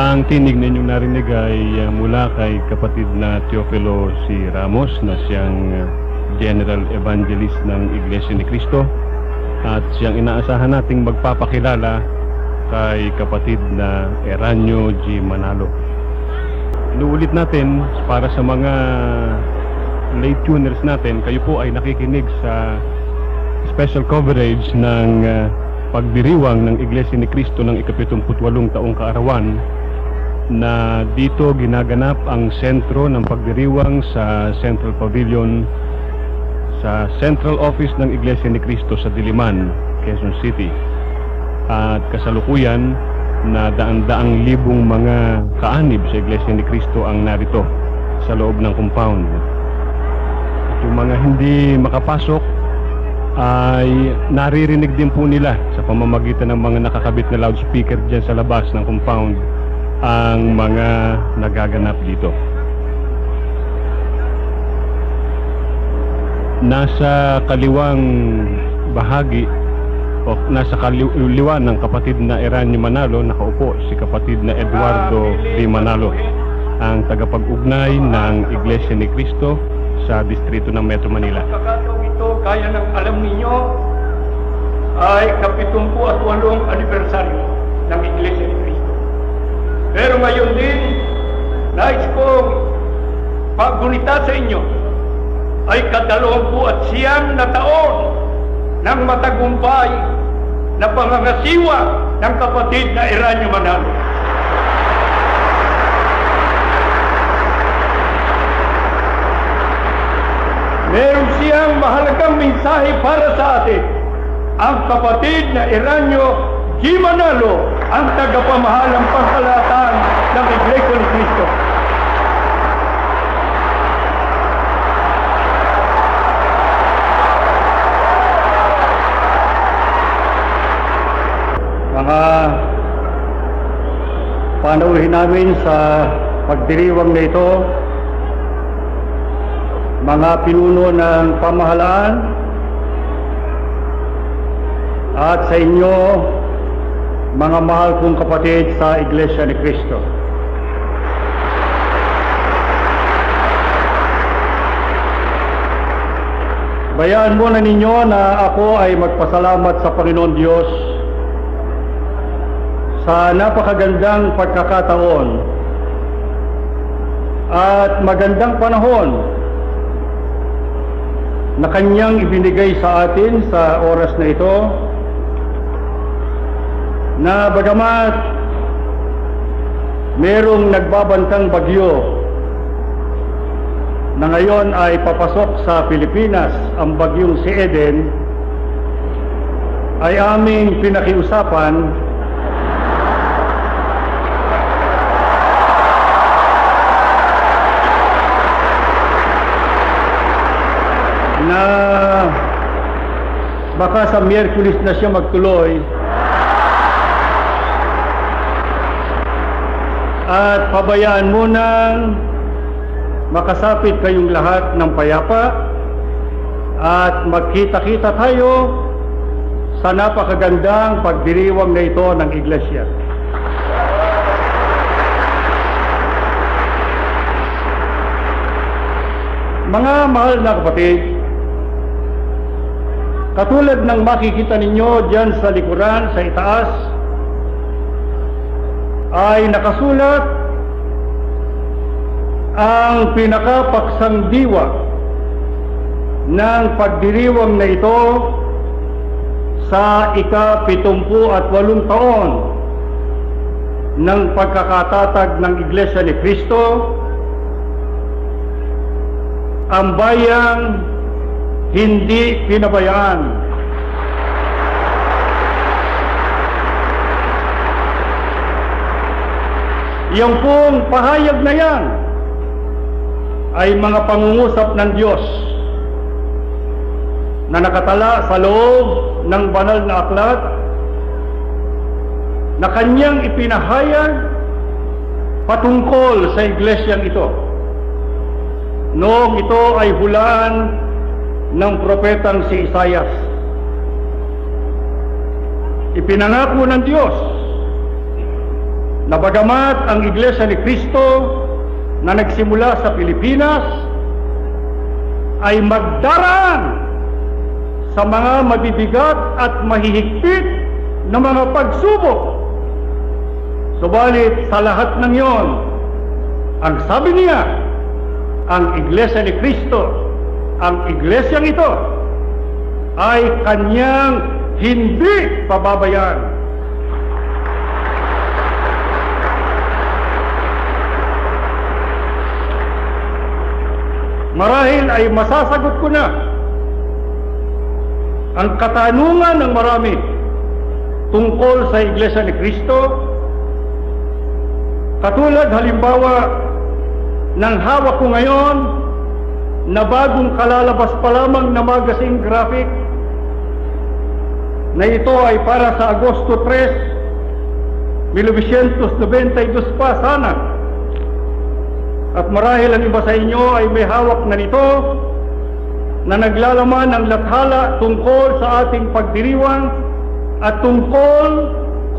Ang tinig ninyong narinig ay mula kay kapatid na Teofilo C. Ramos na siyang General Evangelist ng Iglesia ni Cristo at siyang inaasahan nating magpapakilala kay kapatid na Eranio G. Manalo. Inuulit natin para sa mga late tuners natin, kayo po ay nakikinig sa special coverage ng pagdiriwang ng Iglesia ni Cristo ng ika-78 taong kaarawan na dito ginaganap ang sentro ng pagdiriwang sa Central Pavilion sa Central Office ng Iglesia ni Cristo sa Diliman, Quezon City. At kasalukuyan na daan-daang libong mga kaanib sa Iglesia ni Cristo ang narito sa loob ng compound. At yung mga hindi makapasok ay naririnig din po nila sa pamamagitan ng mga nakakabit na loudspeaker dyan sa labas ng compound ang mga nagaganap dito. Nasa kaliwang bahagi o nasa kaliwa ng kapatid na Eranio Manalo nakaupo si kapatid na Eduardo D. Manalo, ang tagapag-ugnay ng Iglesia ni Cristo sa distrito ng Metro Manila. Pagkakataong ito, gaya ng alam ninyo, ay ka-78 anibersaryo ng Iglesia ni Cristo. Pero ngayon din, nais kong paggunita sa inyo ay ka-29 na taon ng matagumpay na pangangasiwa ng kapatid na Eranio Manalo. Meron siyang mahalagang mensahe para sa atin. Ang kapatid na Eranio G. Manalo, ang tagapamahalang pangkalahatan ng Iglesia ni Cristo. Mga panauhin namin sa pagdiriwang na ito, mga pinuno ng pamahalaan, at sa inyo, mga mahal kong kapatid sa Iglesia ni Cristo. Bayaan muna ninyo na ako ay magpasalamat sa Panginoon Diyos sa napakagandang pagkakataon at magandang panahon na Kanyang ibinigay sa atin sa oras na ito, na bagamat merong nagbabantang bagyo na ngayon ay papasok sa Pilipinas, ang bagyong si Eden, ay aming pinakiusapan na baka sa Miyerkules na siya magtuloy at pabayaan munang makasapit kayong lahat ng payapa at magkita-kita tayo sa napakagandang pagdiriwang na ito ng Iglesia. Mga mahal na kapatid, katulad ng makikita ninyo dyan sa likuran, sa itaas, ay nakasulat ang pinakapaksang diwa ng pagdiriwang na ito sa ika-78 taon ng pagkakatatag ng Iglesia ni Cristo, ang bayang hindi pinabayaan. Yung pong pahayag na yan ay mga pangungusap ng Diyos na nakatala sa loob ng banal na aklat na Kanyang ipinahayag patungkol sa iglesyang ito. Noong ito ay hulaan ng propetang si Isaias. Ipinangako ng Diyos na bagamat ang Iglesia ni Cristo na nagsimula sa Pilipinas ay magdaraan sa mga mabibigat at mahihigpit na mga pagsubok. Subalit sa lahat ng iyon, ang sabi niya, ang Iglesia ni Cristo, ang Iglesyang ito, ay kanyang hindi pababayaan. Marahil ay masasagot ko na ang katanungan ng marami tungkol sa Iglesia ni Cristo, katulad halimbawa ng hawak ko ngayon na bagong kalalabas pa lamang na magazine graphic na ito ay para sa Agosto 3, 1992 pa sana. At marahil ang iba sa inyo ay may hawak na nito na naglalaman ng lathala tungkol sa ating pagdiriwang at tungkol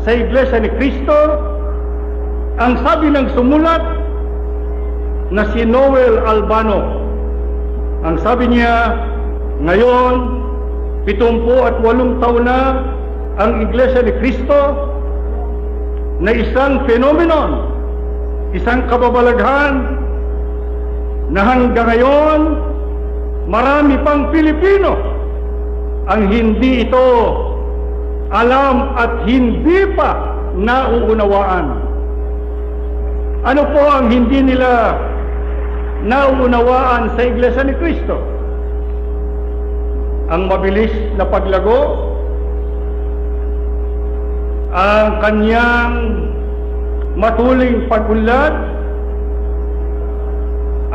sa Iglesia ni Cristo. Ang sabi ng sumulat na si Noel Albano, ang sabi niya, ngayon 78 taon na ang Iglesia ni Cristo na isang phenomenon, isang kababalaghan na hanggang ngayon marami pang Pilipino ang hindi ito alam at hindi pa nauunawaan. Ano po ang hindi nila nauunawaan sa Iglesia ni Cristo? Ang mabilis na paglago, ang kanyang matuling pag-unlad,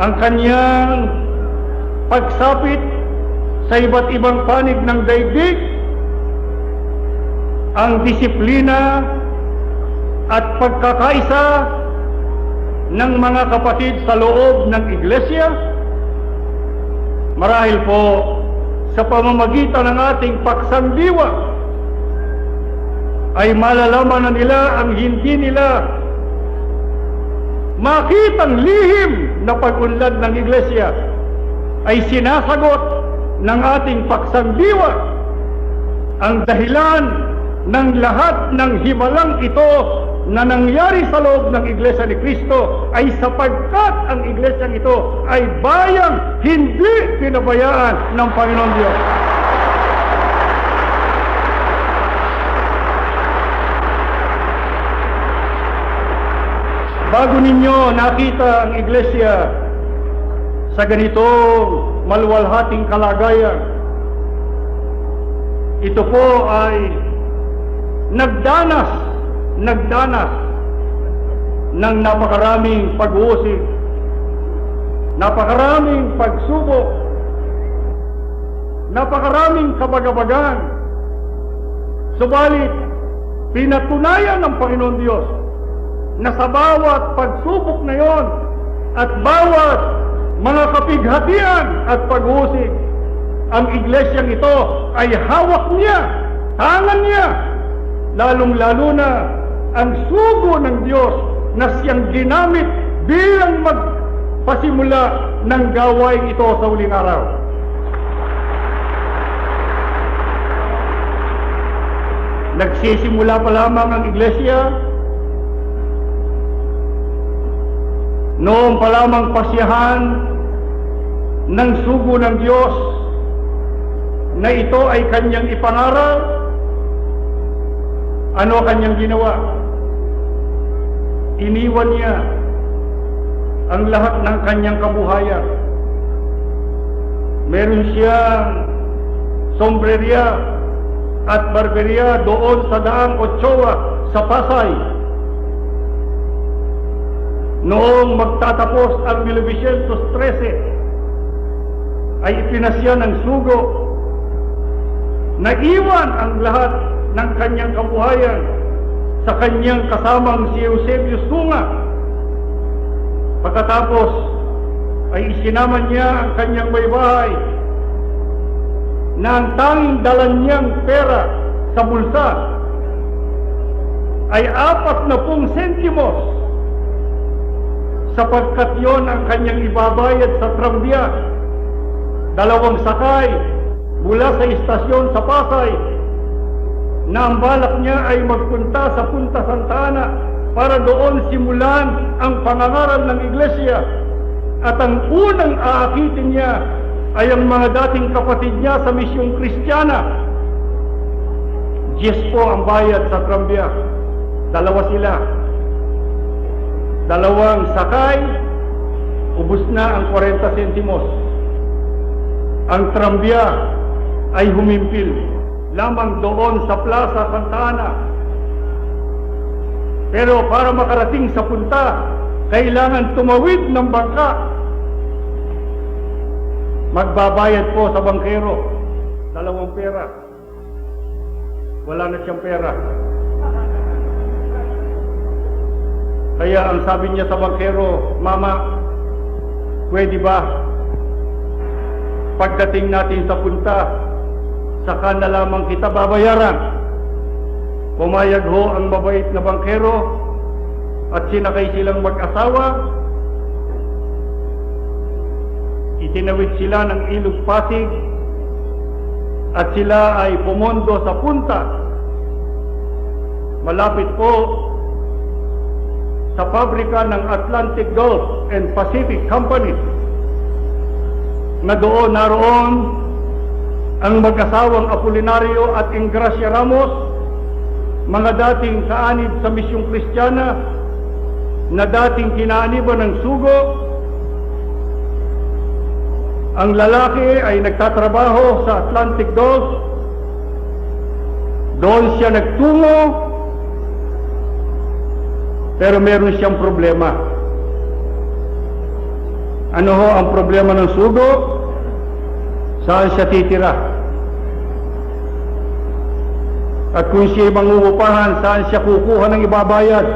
ang kanyang pagsapit sa iba't ibang panig ng daigdig, ang disiplina at pagkakaisa ng mga kapatid sa loob ng Iglesia. Marahil po sa pamamagitan ng ating paksang-diwa ay malalaman na nila ang hindi nila makitang lihim na pag-unlad ng Iglesia ay sinasagot ng ating paksang-diwa. Ang dahilan ng lahat ng himalang ito na nangyari sa loob ng Iglesia ni Cristo ay sapagkat ang Iglesia ito ay bayang hindi pinabayaan ng Panginoon Diyos. Bago ninyo nakita ang Iglesia sa ganitong maluwalhating kalagayan, ito po ay nagdanas ng napakaraming pag-uusig, napakaraming pagsubok, napakaraming kabagabagan. Subalit, pinatunayan ng Panginoon Diyos na sa bawat pagsubok na yon at bawat mga kapighatian at pag-uusig, ang iglesyang ito ay hawak niya, tangan niya, lalong-lalo na ang sugo ng Diyos na siyang ginamit bilang magpasimula ng gawain ito sa huling araw. Nagsisimula pa lamang ang iglesia, noong pa lamang pasyahan ng sugo ng Diyos na ito ay kanyang ipangaral. Ano kanyang ginawa? Iniwan niya ang lahat ng kanyang kabuhayan. Meron siyang sombreria at barberia doon sa Daang Ochoa sa Pasay. Noong magtatapos ang 1913 ay ipinasya ng sugo na iwan ang lahat ng kanyang kabuhayan sa kanyang kasamang si Eusebio Sunga. Pagkatapos ay isinama niya ang kanyang baybahay na ang tanging dala niyang pera sa bulsa ay 40 sentimos, sapagkat yon ang kanyang ibabayad sa trambiya. 2 sakay mula sa istasyon sa Pasay na ang balak niya ay magpunta sa Punta Santa Ana para doon simulan ang pangangaral ng iglesia. At ang unang aakitin niya ay ang mga dating kapatid niya sa Misyong Kristiyana. 10 po ang bayad sa trambiya. 2 sila. 2 sakay, ubus na ang 40 sentimos. Ang trambiya ay humimpil lamang doon sa Plaza Santa Ana. Pero para makarating sa punta, kailangan tumawid ng bangka. Magbabayad po sa bangkero 2 pera. Wala na siyang pera. Kaya ang sabi niya sa bangkero, "Mama, pwede ba pagdating natin sa punta, saka na lamang kita babayaran?" Pumayag ho ang mabait na bangkero at sinakay silang mag-asawa. Itinawid sila ng Ilog Pasig at sila ay pumondo sa punta. Malapit po sa pabrika ng Atlantic Gulf and Pacific Company, na doon naroon ang mag-asawang Apolinario at Ingracia Ramos, mga dating kaanib sa Misyong Kristiyana na dating kinaaniban ng sugo. Ang lalaki ay nagtatrabaho sa Atlantic Gulf. Doon siya nagtungo, pero meron siyang problema. Ano ho ang problema ng sugo? Saan siya titira? At kung siya'y mangungupahan, saan siya kukuha ng ibabayad?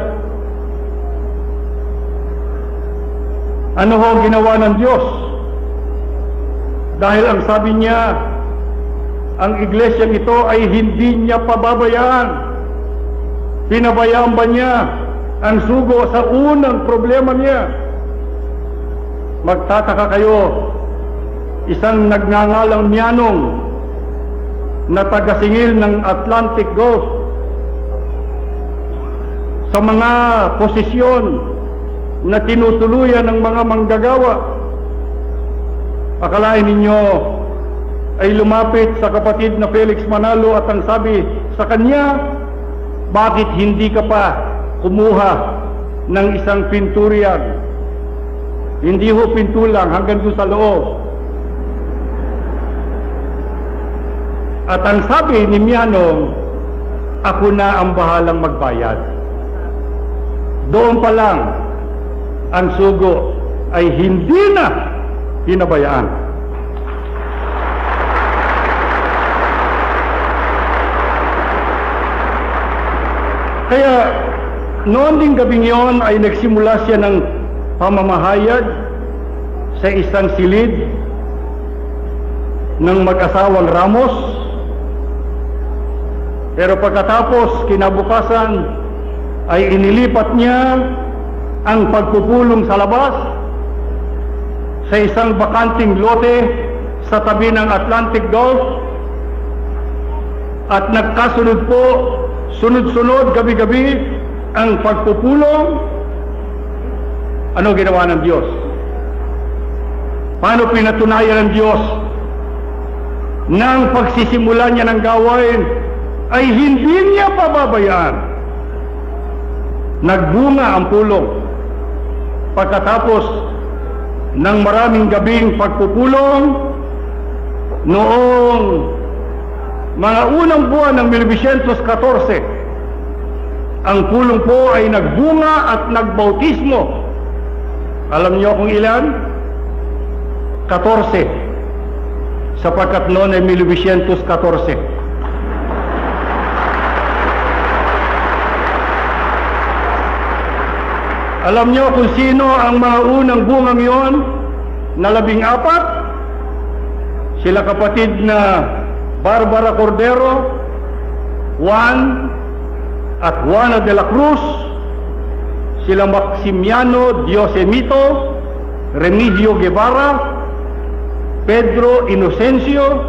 Ano ho ang ginawa ng Diyos? Dahil ang sabi niya, ang iglesyang ito ay hindi niya pababayaan. Pinabayaan ba niya ang sugo sa unang problema niya? Magtataka kayo, isang nagngangalang Mianong na taga-singil ng Atlantic Gulf sa mga posisyon na tinutuluyan ng mga manggagawa. Akalain ninyo ay lumapit sa kapatid na Felix Manalo at ang sabi sa kanya, "Bakit hindi ka pa kumuha ng isang pinturian?" Hindi ho pintulang, hanggang doon sa loob. At ang sabi ni Mianong, "Ako na ang bahalang magbayad." Doon pa lang, ang sugo ay hindi na pinabayaan. Kaya noon ding gabing yon ay nagsimula siya ng pamamahayag sa isang silid ng mag-asawang Ramos. Pero pagkatapos, kinabukasan, ay inilipat niya ang pagpupulong sa labas sa isang bakanting lote sa tabi ng Atlantic Gulf, at nagkasunod po, sunod-sunod, gabi-gabi, ang pagpupulong. Ano ginawa ng Diyos? Paano pinatunayan ng Diyos na ang pagsisimula niya ng gawain ay hindi niya pababayaan? Nagbunga ang pulong. Pagkatapos ng maraming gabing pagpupulong, noong mga unang buwan ng 1914, ang pulong po ay nagbunga at nagbautismo. Alam niyo kung ilan? 14. Sapagkat noon ay 1914. Alam niyo kung sino ang mga unang bungang yon na 14? Sila kapatid na Barbara Cordero, Juan, at Juana de la Cruz, sila Maximiano Diosemito, Remigio Guevara, Pedro Inocencio,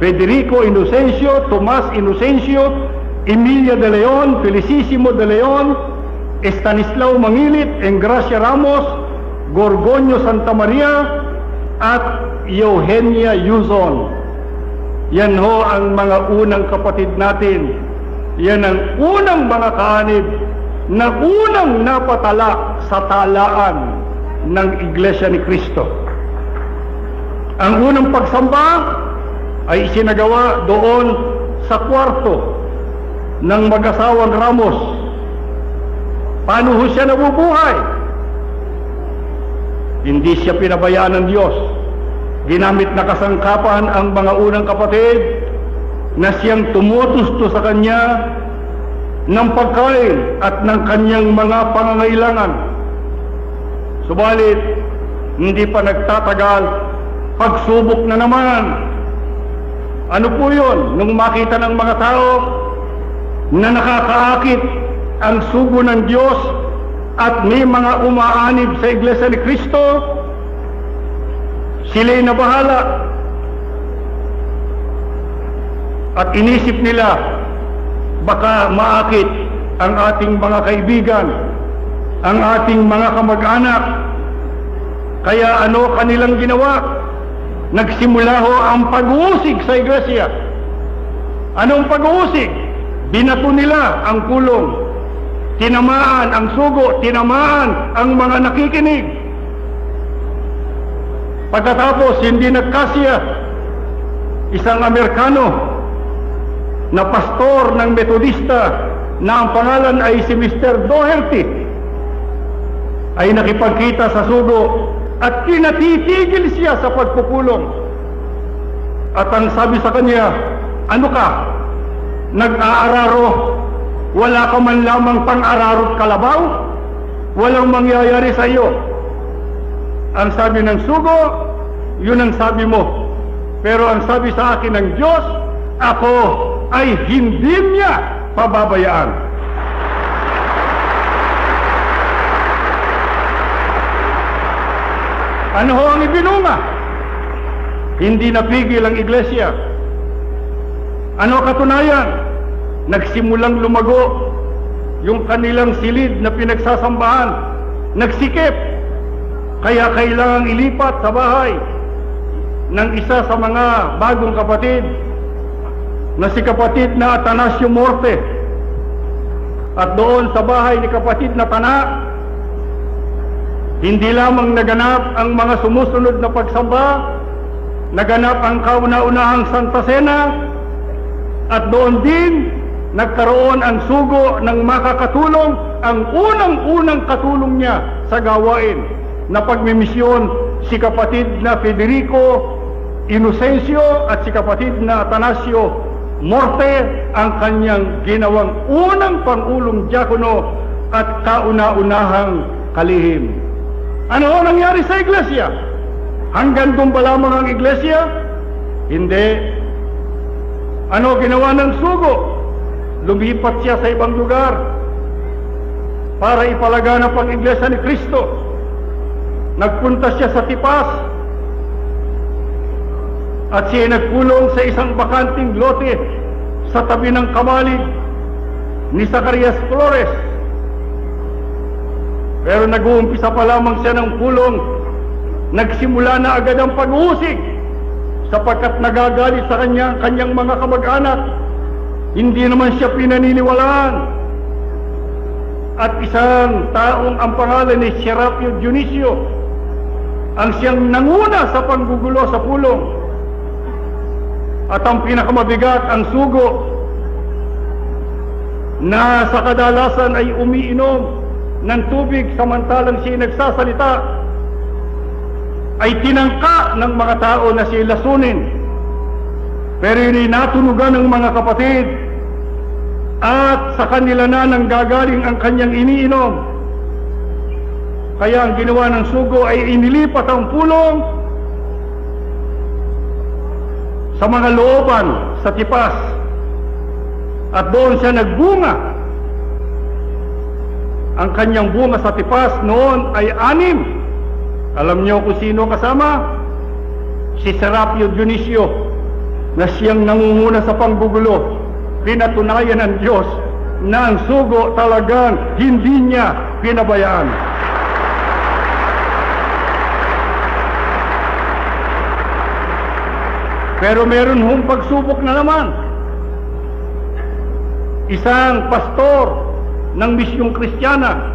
Federico Inocencio, Tomas Inocencio, Emilia de Leon, Felicissimo de Leon, Estanislao Mangilit, Engracia Ramos, Gorgonio Santa Maria, at Eugenia Yuzon. Yan ho ang mga unang kapatid natin. Yan ang unang mga kaanib na unang napatala sa talaan ng Iglesia ni Cristo. Ang unang pagsamba ay isinagawa doon sa kwarto ng mag-asawang Ramos. Paano ho siya nabubuhay? Hindi siya pinabayaan ng Diyos. Ginamit na kasangkapan ang mga unang kapatid na siyang tumutusto sa kanya ng pagkain at ng kanyang mga pangangailangan. Subalit, hindi pa nagtatagal, pagsubok na naman. Ano po yun? Nung makita ng mga tao na nakakaakit ang sugo ng Diyos at may mga umaanib sa Iglesia ni Cristo, sila'y nabahala at inisip nila baka maakit ang ating mga kaibigan, ang ating mga kamag-anak. Kaya ano kanilang ginawa? Nagsimula ho ang pag-uusig sa iglesia. Anong pag-uusig? Binato nila ang kulong. Tinamaan ang sugo, tinamaan ang mga nakikinig. Pagkatapos, hindi nagkasya, isang Amerikano na pastor ng Metodista na ang pangalan ay si Mr. Doherty ay nakipagkita sa sugo at kinatitigil siya sa pagpupulong. At ang sabi sa kanya, ano ka? Nag-aararo? Wala ka man lamang pang-ararot kalabaw? Walang mangyayari sa iyo. Ang sabi ng sugo, yun ang sabi mo. Pero ang sabi sa akin ng Diyos, ako ay hindi niya pababayaan. Ano ho ang ibinunga? Hindi napigil ang iglesia. Ano katunayan? Nagsimulang lumago yung kanilang silid na pinagsasambahan. Nagsikip. Kaya kailangang ilipat sa bahay ng isa sa mga bagong kapatid na si kapatid na Atanasio Morte. At doon sa bahay ni kapatid na Tana, hindi lamang naganap ang mga sumusunod na pagsamba, naganap ang kauna-unahang Santa Cena, at doon din nagkaroon ang sugo ng makakatulong, ang unang-unang katulong niya sa gawain na pagmimisyon, si kapatid na Federico Inocencio at si kapatid na Atanasio Morte, ang kanyang ginawang unang pangulong diakono at kauna-unahang kalihim. Ano ang nangyari sa iglesia? Hanggang doon ba lamang ang iglesia? Hindi. Ano ginawa ng sugo? Lumipat siya sa ibang lugar para ipalaganap ang iglesia ni Cristo. Nagpunta siya sa Tipas at siya nagkulong sa isang bakanting lote sa tabi ng kamalig ni Zacarias Flores. Pero nag-uumpisa pa lamang siya ng kulong, nagsimula na agad ang pag-uusig sapagkat nagagalit sa kanyang mga kamag-anak. Hindi naman siya pinaniniwalaan. At isang taong ang pangalan ni Serapio Dionisio ang siyang nanguna sa panggugulo sa pulong. At ang pinakamabigat, ang sugo na sa kadalasan ay umiinom ng tubig samantalang siya nagsasalita, ay tinangka ng mga tao na siya lasunin. Pero yun ay natunugan ng mga kapatid at sa kanila na nanggagaling ang kanyang iniinom. Kaya ang ginawa ng sugo ay inilipat ang pulong sa mga looban sa Tipas at doon siya nagbunga Ang kanyang bunga sa tipas noon ay 6. Alam niyo kung sino kasama? Si Serapio Dionisio, na siyang nangunguna sa panggugulo. Pinatunayan ng Diyos na ang sugo talagang hindi niya pinabayaan. Pero meron hong pagsubok na naman. Isang pastor ng misyong Kristiyana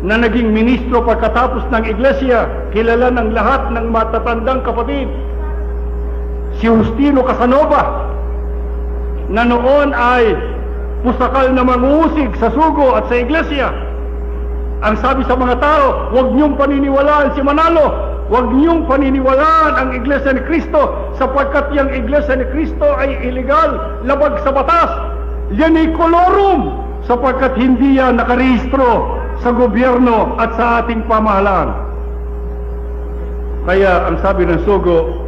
na naging ministro pagkatapos ng iglesia, kilala ng lahat ng matatandang kapatid, si Justino Casanova, na noon ay pusakal na mangusig sa sugo at sa iglesia. Ang sabi sa mga tao, huwag niyong paniniwalaan si Manalo, huwag niyong paniniwalaan ang Iglesia ni Cristo, sapagkat yung Iglesia ni Cristo ay illegal, labag sa batas. Yan ay kolorum, sapagkat hindi yan nakarehistro sa gobyerno at sa ating pamahalaan. Kaya ang sabi ng sugo,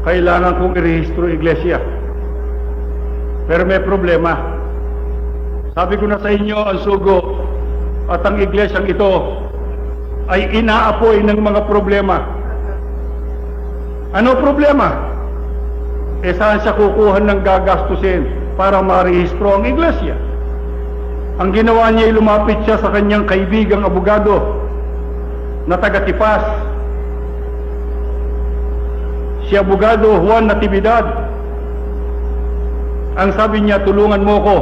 kailangan kong irehistro iglesia. Pero may problema. Sabi ko na sa inyo, ang sugo at ang iglesyang ito ay inaapoy ng mga problema. Ano problema? Saan siya kukuha ng gagastusin para marehistro ang iglesia? Ang ginawa niya ay lumapit siya sa kanyang kaibigang abogado na taga-Tipas, si abogado Juan Natividad. Ang sabi niya, tulungan mo ko,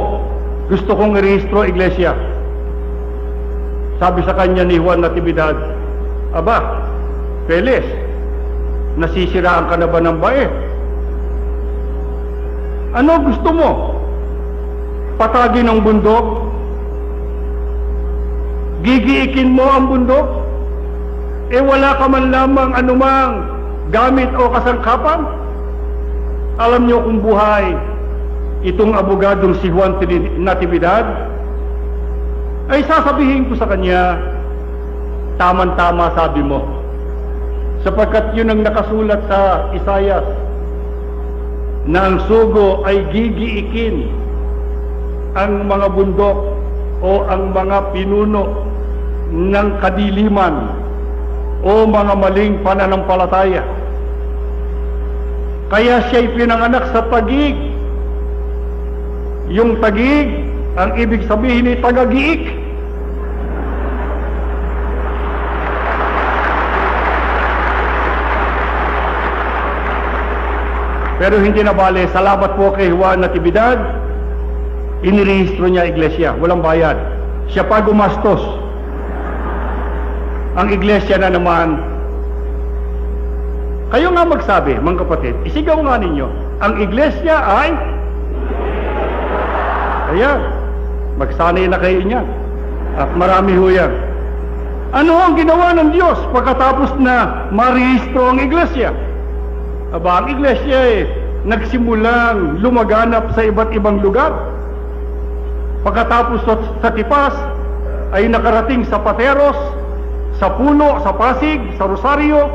gusto kong irehistro iglesia. Sabi sa kanya ni Juan Natividad, aba, Peles, nasisiraan ka na ba ng bae? Ano gusto mo? Patagin ang bundok? Gigiikin mo ang bundok? Wala ka man lamang anumang gamit o kasangkapan? Alam niyo kung buhay itong abogadong si Juan Natividad, ay sasabihin ko sa kanya, taman-tama sabi mo, sapagkat yun ang nakasulat sa Isaiah, na ang sugo ay gigiikin ang mga bundok o ang mga pinuno ng kadiliman o mga maling pananampalataya. Kaya siya'y pinanganak sa tagig. Yung tagig, ang ibig sabihin ay tagagiik. Pero hindi na bale, salamat po kay Juan Natividad, inirehistro niya iglesia, walang bayad. Siya pa gumastos. Ang iglesia na naman, kayo nga magsabi, mga kapatid, isigaw nga ninyo, ang iglesia ay, ayan, magsanay na kayo niyan, at marami ho yan. Ano ang ginawa ng Diyos pagkatapos na marehistro ang iglesia? Aba, ang iglesia nagsimulang lumaganap sa iba't ibang lugar. Pagkatapos sa Tipas, ay nakarating sa Pateros, sa Puno, sa Pasig, sa Rosario,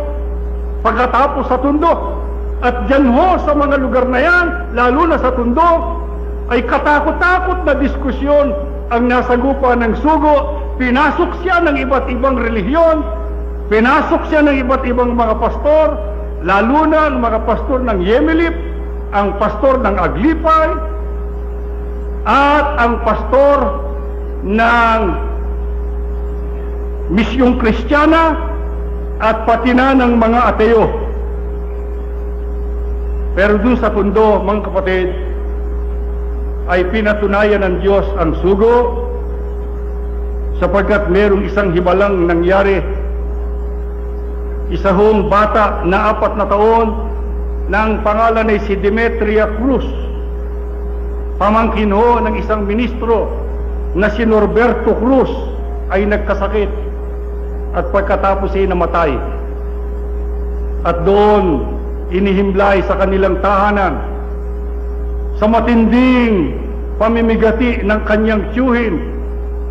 pagkatapos sa Tondo. At dyan ho sa mga lugar na yan, lalo na sa Tondo, ay katakot-takot na diskusyon ang nasagupa ng sugo. Pinasok siya ng iba't ibang relihiyon, pinasok siya ng iba't ibang mga pastor, lalo na ang mga pastor ng Yemelip, ang pastor ng Aglipay, at ang pastor ng Misyong Kristiyana, at pati na ng mga ateo. Pero dun sa Tondo, mga kapatid, ay pinatunayan ng Diyos ang sugo, sapagkat merong isang hibalang nangyari. Isa hong bata na 4 na taon, na ang pangalan ay si Demetria Cruz, pamangkin ho ng isang ministro na si Norberto Cruz, ay nagkasakit at pagkatapos ay namatay. At doon inihimlay sa kanilang tahanan, sa matinding pamimigati ng kanyang tiyuhin,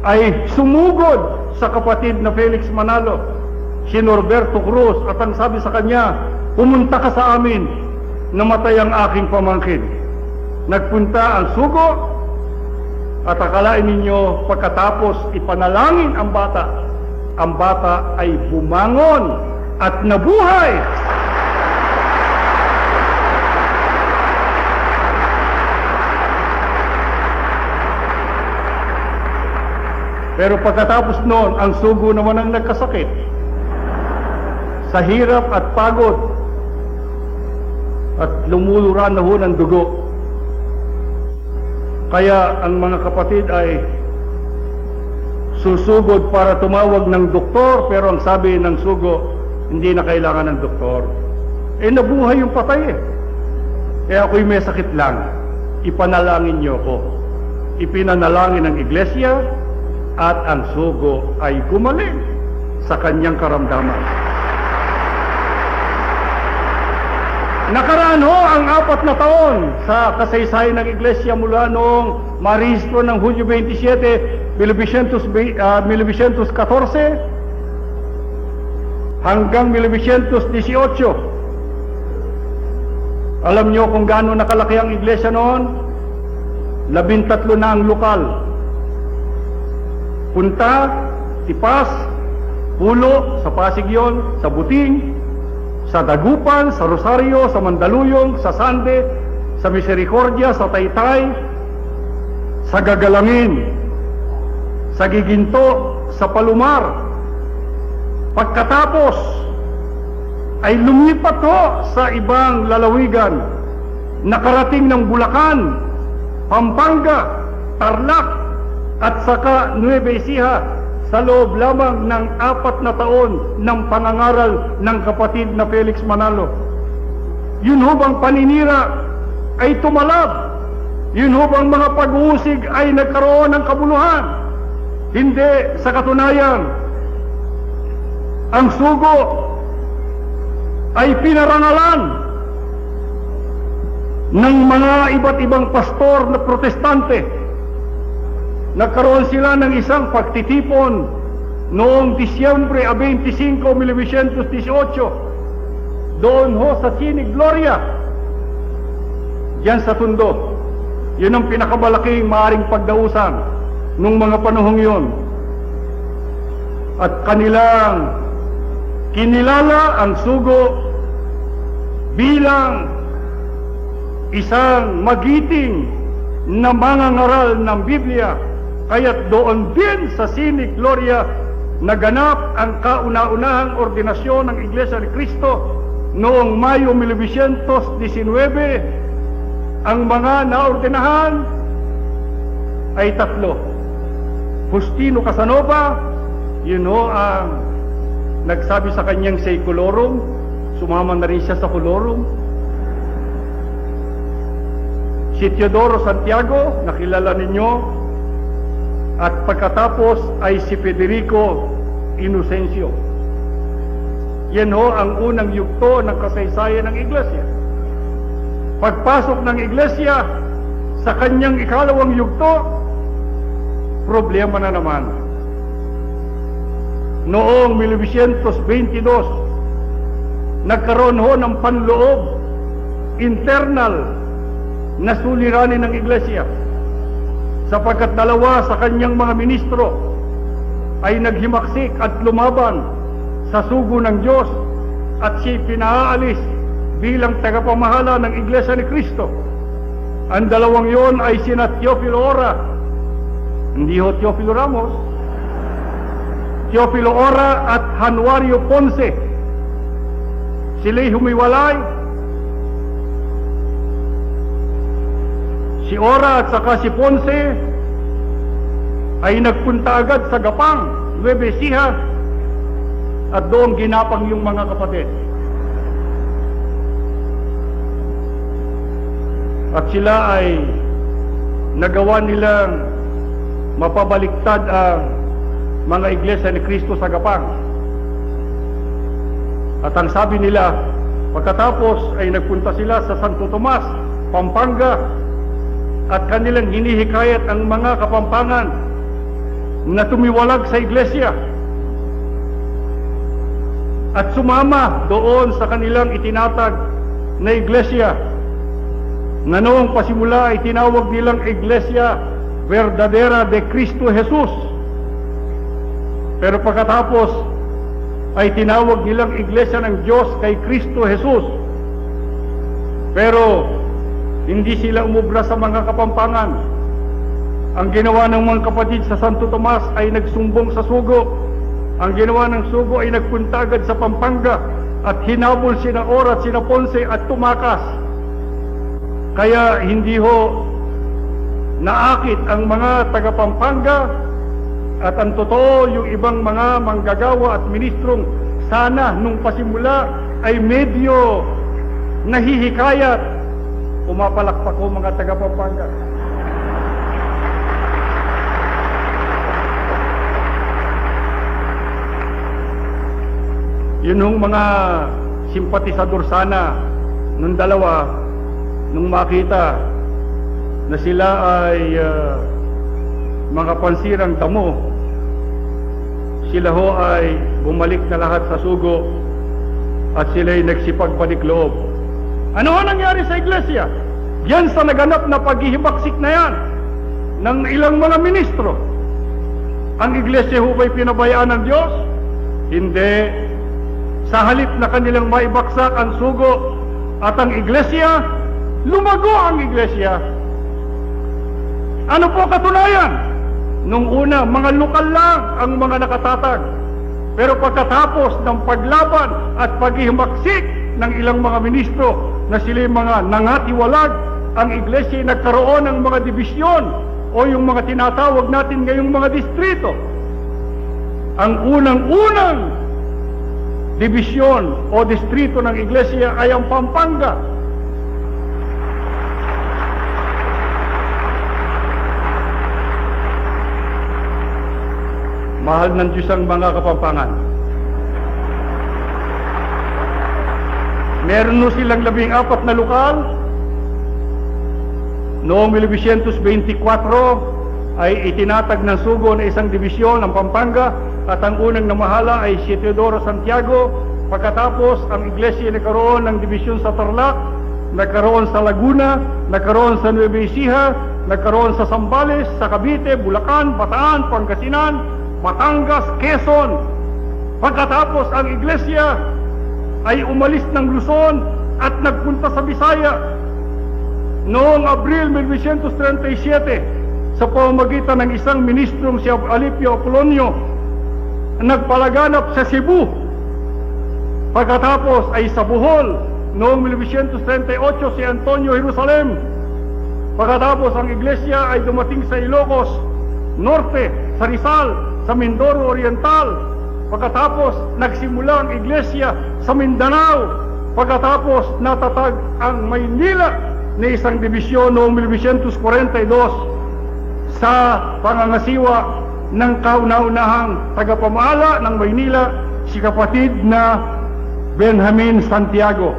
ay sumugod sa kapatid na Felix Manalo, si Norberto Cruz, at ang sabi sa kanya, pumunta ka sa amin, namatay ang aking pamangkin. Nagpunta ang sugo At akalain ninyo, pagkatapos ipanalangin ang bata ay bumangon at nabuhay. Pero pagkatapos noon, ang sugo naman ang nagkasakit. Sa hirap at pagod, at lumuluran na ho ng dugo. Kaya ang mga kapatid ay susugod para tumawag ng doktor, pero ang sabi ng sugo, hindi na kailangan ng doktor. Nabuhay yung patay eh. Kaya ako'y may sakit lang. Ipanalangin niyo ko. Ipinanalangin ng iglesia at ang sugo ay gumaling sa kanyang karamdaman. Nakaraan ho ang 4 na taon sa kasaysayan ng iglesia mula noong marehistro ng Hulyo 27, 1914 hanggang 1918. Alam nyo kung gaano nakalaki ang iglesia noon? 13 na ang lokal. Punta, Tipas, Pulo, sa Pasig yun, sa Buting, sa Dagupan, sa Rosario, sa Mandaluyong, sa Sande, sa Misericordia, sa Taytay, sa Gagalangin, sa Giginto, sa Palomar. Pagkatapos ay lumipat ho sa ibang lalawigan, nakarating ng Bulacan, Pampanga, Tarlac, at saka Nueva Ecija, sa loob lamang ng 4 na taon ng pangangaral ng kapatid na Felix Manalo. Yun ho bang paninira ay tumalab? Yun ho bang mga pag-uusig ay nagkaroon ng kabuluhan? Hindi. Sa katunayan, ang sugo ay pinarangalan ng mga iba't ibang pastor na protestante. Nagkaroon sila ng isang pagtitipon noong Disyembre 25, 1918 doon ho sa Sinig Gloria, diyan sa Tondo. Yun ang pinakamalaking maaring pagdausan nung mga panahong yun. At kanilang kinilala ang sugo bilang isang magiting na mangangaral ng Biblia. Kaya't doon din sa Sinig Gloria naganap ang kauna-unahang ordinasyon ng Iglesia ni Cristo noong Mayo 1919. Ang mga naordinahan ay 3. Justino Casanova, yun ho ang nagsabi sa kanyang seculorum, sumama na rin siya sa colorum. Si Teodoro Santiago, nakilala ninyo. At pagkatapos ay si Federico Inocencio. Yan ho ang unang yugto ng kasaysayan ng iglesia. Pagpasok ng iglesia sa kanyang ikalawang yugto, problema na naman. Noong 1922, nagkaroon ho ng panloob, internal na suliranin ng iglesia. Sapagkat 2 sa kanyang mga ministro ay naghimaksik at lumaban sa sugo ng Diyos at siya pinaalis bilang tagapamahala ng Iglesia ni Cristo. Ang 2 yon ay sina Teofilo Ora, hindi ho Teofilo Ramos, Teofilo Ora at Januario Ponce. Sila'y humiwalay. Si Ora at saka si Ponce ay nagpunta agad sa Gapang, Nueva Ecija, at doon ginapang yung mga kapatid. At sila ay nagawa nilang mapabaliktad ang mga iglesia ni Cristo sa Gapang. At ang sabi nila, pagkatapos ay nagpunta sila sa Santo Tomas, Pampanga, at kanilang hinihikayat ang mga Kapampangan na tumiwalag sa iglesia at sumama doon sa kanilang itinatag na iglesia na noong pasimula ay tinawag nilang Iglesia verdadera de Cristo Jesus. Pero pagkatapos ay tinawag nilang Iglesia ng Diyos kay Kristo Jesus. Pero hindi sila umubra sa mga kapampangan. Ang ginawa ng mga kapatid sa Santo Tomas ay nagsumbong sa sugo. Ang ginawa ng sugo ay nagpunta agad sa Pampanga at hinabol sina Ora at sina Ponce at tumakas. Kaya hindi ho naakit ang mga taga Pampanga, at ang totoo yung ibang mga manggagawa at ministrong sana nung pasimula ay medyo nahihikayat. Pumapalakpak ko mga taga Pampanga. Yun yung mga simpatisador sana nung dalawa, nung makita na sila ay mga pansirang damo, sila ho ay bumalik na lahat sa sugo at sila'y nagsipagpanikloob. Ano ho nangyari sa iglesia? Yan sa naganap na paghihibaksik na yan ng ilang mga ministro. Ang iglesia ho ba'y pinabayaan ng Diyos? Hindi. Sa halip na kanilang maibaksak ang sugo at ang iglesia, lumago ang iglesia. Ano po katunayan? Nung una, mga lokal lang ang mga nakatatag. Pero pagkatapos ng paglaban at paghihimaksik ng ilang mga ministro na sila mga nangatiwalag, ang iglesia ay nagkaroon ng mga dibisyon o yung mga tinatawag natin ngayong mga distrito. Ang unang-unang dibisyon o distrito ng iglesia ay ang Pampanga. Mahal ng Diyos ang mga Kapampangan. Meron no silang 14 na lokal. Noong 1924 ay itinatag ng sugo na isang dibisyon ng Pampanga at ang unang namahala ay si Teodoro Santiago. Pagkatapos ang iglesia nagkaroon ng dibisyon sa Tarlac, nagkaroon sa Laguna, nagkaroon sa Nueva Ecija, nagkaroon sa Zambales, sa Cavite, Bulacan, Bataan, Pangasinan, Batangas, Quezon. Pagkatapos ang iglesia ay umalis ng Luzon at nagpunta sa Bisaya. Noong Abril 1937, sa pamamagitan ng isang ministrong si Alipio Apolonio, nagpalaganap sa Cebu. Pagkatapos ay sa Bohol, noong 1938 si Antonio Jerusalem. Pagkatapos ang iglesia ay dumating sa Ilocos Norte, sa Rizal, sa Mindoro Oriental. Pagkatapos nagsimula ang iglesia sa Mindanao. Pagkatapos natatag ang Maynila na isang dibisyon noong 1942 sa pangangasiwa ng kauna-unahang tagapamahala ng Maynila, si kapatid na Benjamin Santiago.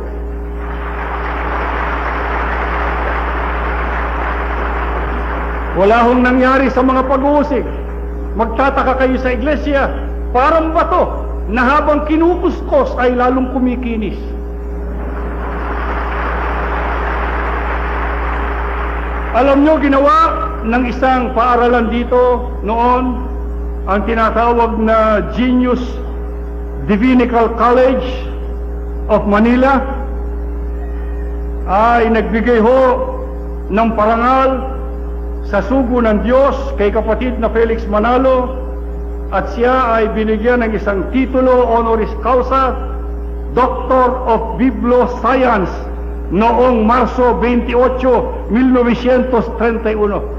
Wala hong nangyari sa mga pag-uusig. Magtataka kayo sa iglesia, parang bato na habang kinukuskos ay lalong kumikinis. Alam nyo, ginawa ng isang paaralan dito noon ang tinatawag na Genius Divinical College of Manila ay nagbigay ho ng parangal sa sugo ng Diyos kay kapatid na Felix Manalo, at siya ay binigyan ng isang titulo honoris causa, Doctor of Biblioscience, noong Marso 28, 1931.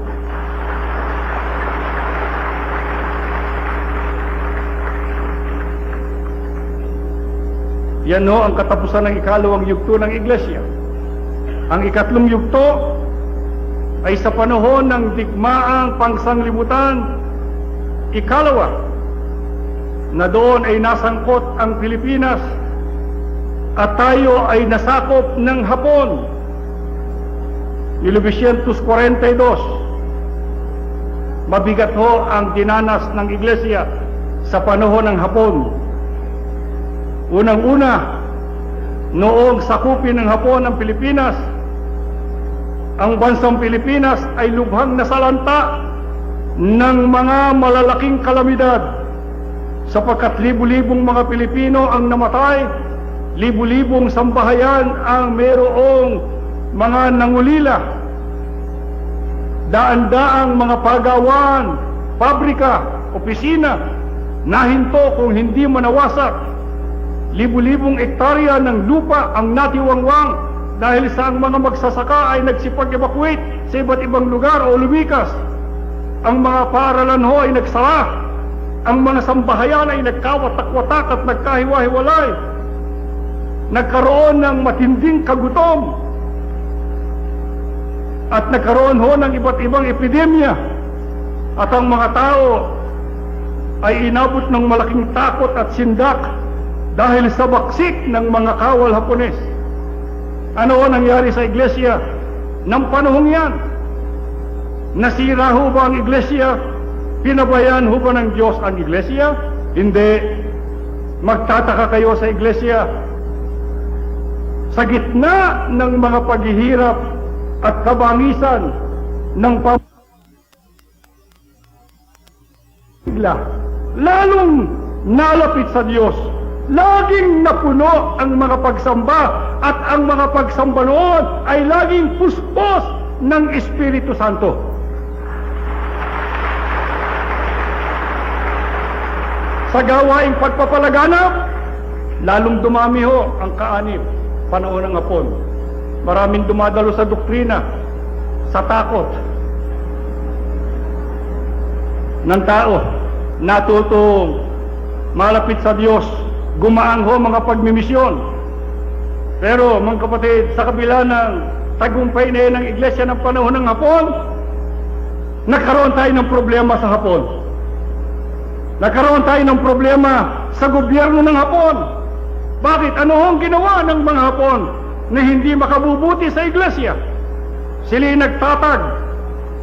Yan ho ang katapusan ng ikalawang yugto ng iglesia. Ang ikatlong yugto ay sa panahon ng digmaang pangsanglibutan, ikalawa, na doon ay nasangkot ang Pilipinas at tayo ay nasakop ng Hapon. 1942, mabigat ho ang dinanas ng iglesia sa panahon ng Hapon. Unang-una, noong sakupin ng Hapon ang Pilipinas, ang bansang Pilipinas ay lubhang nasalanta ng mga malalaking kalamidad, sapagkat libu-libong mga Pilipino ang namatay, libu-libong sambahayan ang mayroong mga nangulila, daan-daang mga pagawan, pabrika, opisina, nahinto kung hindi manawasak, libu-libong ektarya ng lupa ang natiwangwang dahil sa ang mga magsasaka ay nagsipag-evacuate sa iba't ibang lugar o lumikas. Ang mga paaralan ho ay nagsara, ang mga sambahayan ay nagkawatak-watak at nagkahiwa-hiwalay, nagkaroon ng matinding kagutom, at nagkaroon ho ng iba't ibang epidemya, at ang mga tao ay inabot ng malaking takot at sindak dahil sa baksik ng mga kawal Hapones. Ano ang nangyari sa iglesia ng panahong yan? Nasira ho ba ang iglesia? Pinabayaan ho ba ng Diyos ang iglesia? Hindi. Magtataka kayo sa iglesia. Sa gitna ng mga paghihirap at kabangisan ng pamilya, lalong nalapit sa Diyos. Laging napuno ang mga pagsamba at ang mga pagsamba noon ay laging puspos ng Espiritu Santo. Sa gawaing pagpapalaganap, lalong dumami ho ang kaanib, panahon ng Hapon. Maraming dumadalo sa doktrina, sa takot ng tao, natutong malapit sa Diyos, gumaan ho mga pagmimisyon. Pero mga kapatid, sa kabila ng tagumpay na ng iglesia ng panahon ng Hapon, nagkaroon tayo ng problema sa Hapon. Nagkaroon tayo ng problema sa gobyerno ng Hapon. Bakit? Ano ang ginawa ng mga Hapon na hindi makabubuti sa iglesia? Sila'y nagtatag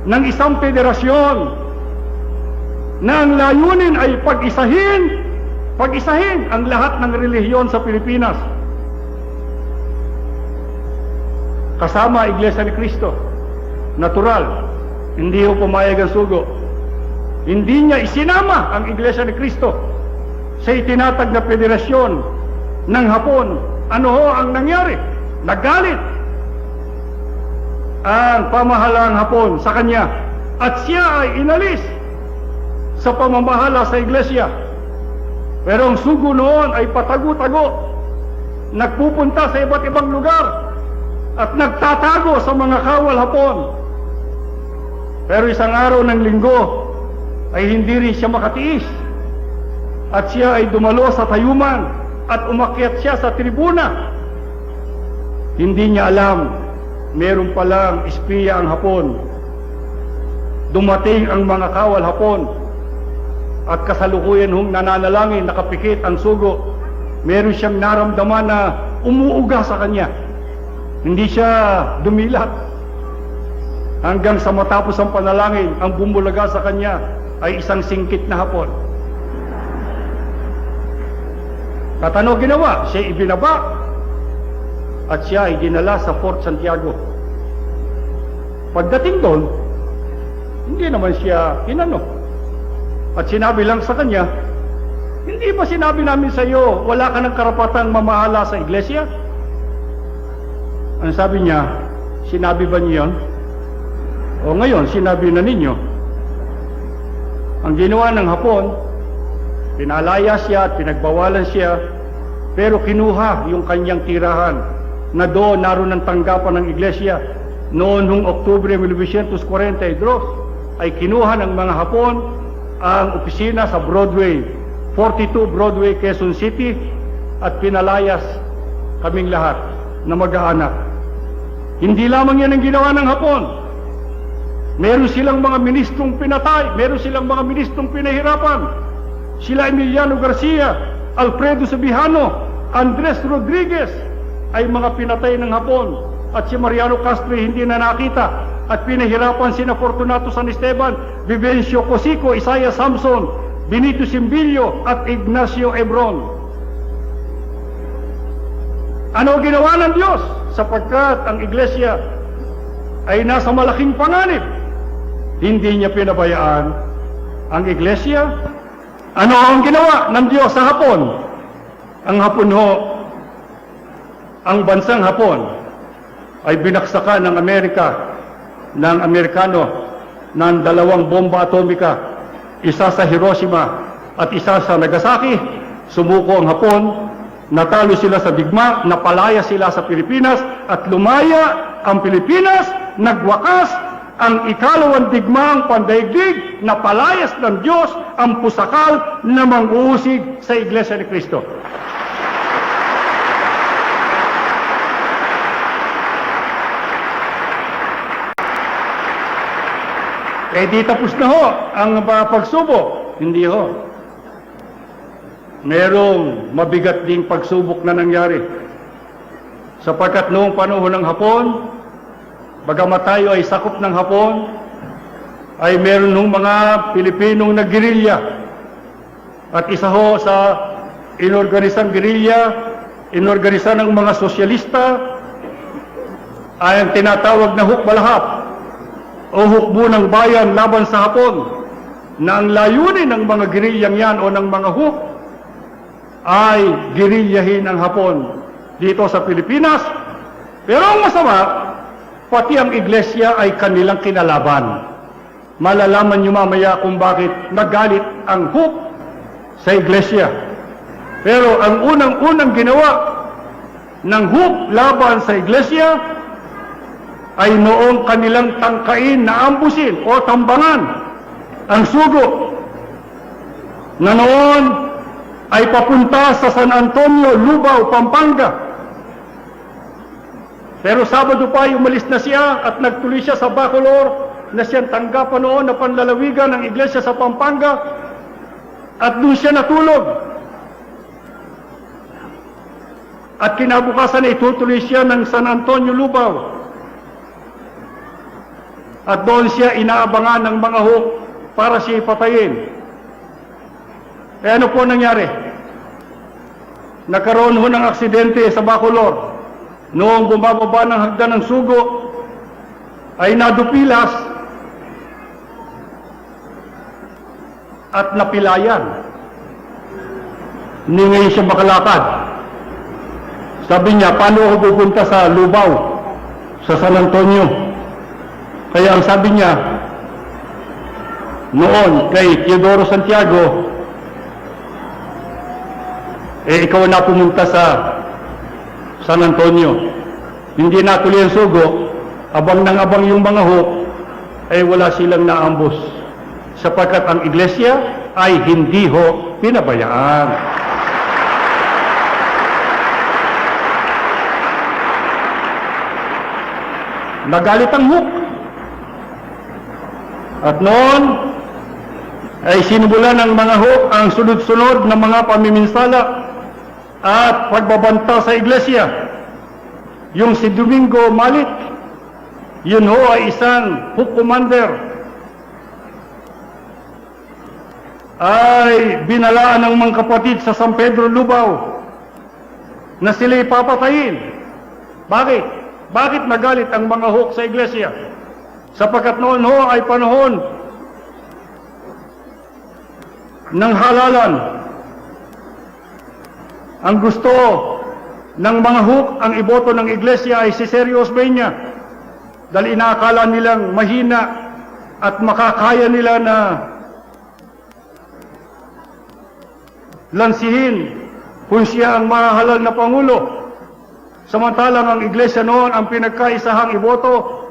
ng isang federasyon na ang layunin ay pag-isahin ang lahat ng relihiyon sa Pilipinas. Kasama Iglesia ni Cristo. Natural, hindi ho pumayag ang sugo. Hindi niya isinama ang Iglesia ni Cristo sa itinatag na federasyon ng Hapon. Ano ho ang nangyari? Nagalit ang pamahalang Hapon sa kanya at siya ay inalis sa pamamahala sa iglesia. Pero ang sugo noon ay patago-tago, nagpupunta sa iba't ibang lugar at nagtatago sa mga kawal Hapon. Pero isang araw ng linggo ay hindi rin siya makatiis at siya ay dumalo sa tayuman at umakyat siya sa tribuna. Hindi niya alam, meron palang espiya ang Hapon. Dumating ang mga kawal Hapon at kasalukuyan hong nananalangin, nakapikit ang sugo. Meron siyang naramdaman na umuuga sa kanya. Hindi siya dumilat. Hanggang sa matapos ang panalangin, ang bumulaga sa kanya ay isang singkit na Hapon. At ano ginawa? Siya ibinaba at siya ay dinala sa Fort Santiago. Pagdating doon, hindi naman siya inano. At sinabi lang sa kanya, hindi ba sinabi namin sa iyo, wala ka ng karapatang mamahala sa iglesia? Ang sabi niya, sinabi ba niyo yun? O ngayon, sinabi na ninyo. Ang ginawa ng Hapon, pinalaya siya at pinagbawalan siya, pero kinuha yung kanyang tirahan na doon naroon ang tanggapan ng iglesia. Noon hong Oktubre 1942 ay kinuha ng mga Hapon ang opisina sa Broadway, 42 Broadway, Quezon City, at pinalayas kaming lahat na mag-aanak. Hindi lamang yan ang ginawa ng Hapon. Meron silang mga ministrong pinatay, meron silang mga ministrong pinahirapan. Sila Emiliano Garcia, Alfredo Subihano, Andres Rodriguez ay mga pinatay ng Hapon. At si Mariano Castro hindi na nakita at pinahirapan sina Fortunato San Esteban, Vivencio Cosico, Isaiah Samson, Benito Simbilio at Ignacio Ebron. Ano ginawa ng Diyos? Sapagkat ang iglesia ay nasa malaking panganib. hindi niya pinabayaan ang iglesia. Ano ang ginawa ng Diyos sa Hapon? Ang Hapon ho, ang bansang Hapon ay binaksakan ng Amerika, ng Amerikano, ng 2 bomba atomika, isa sa Hiroshima at isa sa Nagasaki. Sumuko ang Hapon, natalo sila sa digma, napalaya sila sa Pilipinas at lumaya ang Pilipinas, nagwakas ang ikalawang digmaang pandaigdig na palayas ng Diyos ang pusakal na mang-uusig sa Iglesia ni Cristo. Eh di tapos na ho ang pagsubok. Hindi ho. Merong mabigat ding pagsubok na nangyari. Sapagkat noong panahon ng Hapon, bagamat tayo ay sakop ng Hapon, ay meron nung mga Pilipinong naggerilya. At isa ho sa inorganisang gerilya, inorganisa ng mga sosyalista, ay ang tinatawag na hukbalahap o hukbo ng bayan laban sa Hapon, na ang layunin ng mga gerilyang yan o ng mga huk ay gerilyahin ang Hapon dito sa Pilipinas. Pero ang masama, pati ang iglesia ay kanilang kinalaban. Malalaman nyo mamaya kung bakit nagalit ang huk sa iglesia. Pero ang unang-unang ginawa ng huk laban sa iglesia ay noong kanilang tangkain na ambusin o tambangan ang sugo na noon ay papunta sa San Antonio, Lubao, Pampanga. Pero Sabado pa umalis na siya at nagtuloy siya sa Bacolor na siyang tanggapan noon na panlalawigan ng iglesia sa Pampanga at doon siya natulog. At kinabukasan ay itutuloy siya ng San Antonio, Lubao. At doon siya inaabangan ng mga huk para siya ipatayin. Eh ano po nangyari? Nagkaroon ho ng aksidente sa Bacolor. Noong bumababa ng hagdan ng sugo, ay nadupilas at napilayan. Hindi ngayon siya makalakad. Sabi niya, paano ako pupunta sa Lubao, sa San Antonio? Kaya ang sabi niya, noon kay Teodoro Santiago, ikaw na pumunta sa San Antonio. Hindi natuloy ang sugo, abang ng abang yung mga huk, ay wala silang naambos. Sapagkat ang iglesia ay hindi ho pinabayaan. Nagalit ang huk. At noon ay sinubula ng mga huk ang sunod-sunod na mga pamiminsala at pagbabanta sa iglesia. Yung si Domingo Malik, yun ho ay isang huk commander, ay binalaan ng mga kapatid sa San Pedro, Lubao na sila ipapatayin. Bakit? Bakit nagalit ang mga huk sa iglesia? Sapagkat noon ho ay panahon ng halalan. Ang gusto ng mga huk, ang iboto ng iglesia ay si Sergio Osmeña, dahil inaakala nilang mahina at makakaya nila na lansihin kung siya ang mahahalal na pangulo. Samantalang ang iglesia noon ang pinagkaisahang iboto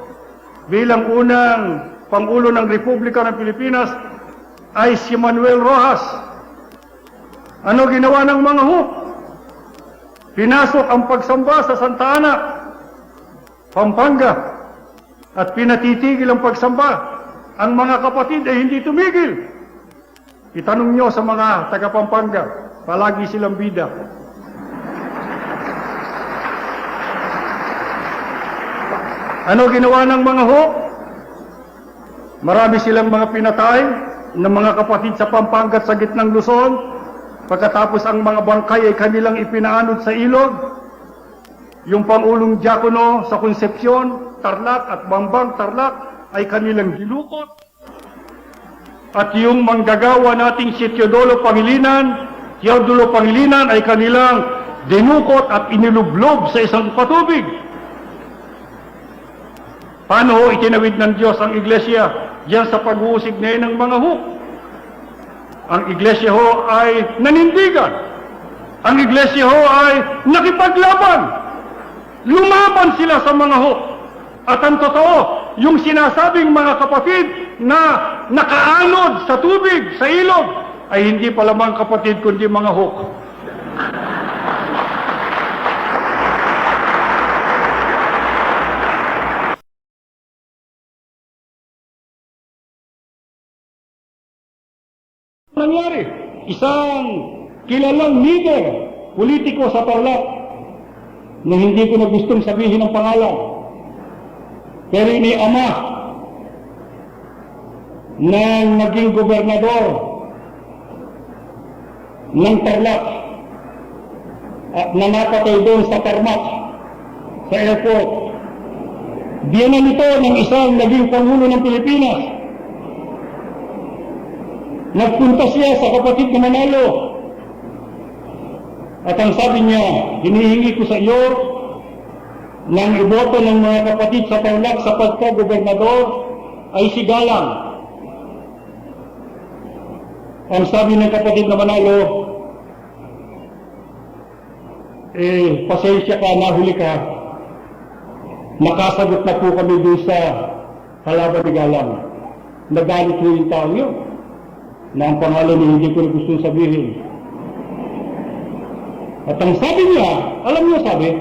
bilang unang Pangulo ng Republika ng Pilipinas ay si Manuel Rojas. Ano ginawa ng mga huk? Pinasok ang pagsamba sa Santa Ana, Pampanga, at pinatitigil ang pagsamba. Ang mga kapatid ay hindi tumigil. Itanong nyo sa mga taga-Pampanga, palagi silang bida. Ano ginawa ng mga huk? Marami silang mga pinatay ng mga kapatid sa Pampanga at sa gitnang Luzon. Pagkatapos ang mga bangkay ay kanilang ipinaanod sa ilog. Yung Pangulong Diakono sa Concepcion, Tarlac at Bambang Tarlac ay kanilang gilukot at yung manggagawa nating si Teodoro Pangilinan ay kanilang dinukot at inilublob sa isang patubig. Paano ho itinawid ng Diyos ang iglesia? Diyan sa pag-uusig ngayon ng mga huk. Ang iglesia ho ay nanindigan. Ang iglesia ho ay nakipaglaban. Lumaban sila sa mga huk. At ang totoo, yung sinasabing mga kapatid na nakaanod sa tubig, sa ilog, ay hindi pa lamang kapatid kundi mga huk. Nangyari, isang kilalang leader, politiko sa Tarlac, na hindi ko na gustong sabihin ang pangalan, pero ini ama ng naging gobernador ng Tarlac at nanapatay doon sa Tarmac, sa airport. Diyan nito ng isang naging Pangulo ng Pilipinas. Nagpunta siya sa kapatid na Manalo. At ang sabi niya, hinihingi ko sa iyo ng iboto ng mga kapatid sa Tarlac sa pagka-gobernador ay si Galang. Ang sabi ng kapatid na Manalo, pasensya ka, nahuli ka. Nakasagot na po kami doon sa kalaban ni Galang. Nagalit mo yung tao yun, na ang pangalan niya hindi ko na gustong sabihin. At ang sabi niya, alam niyo sabi,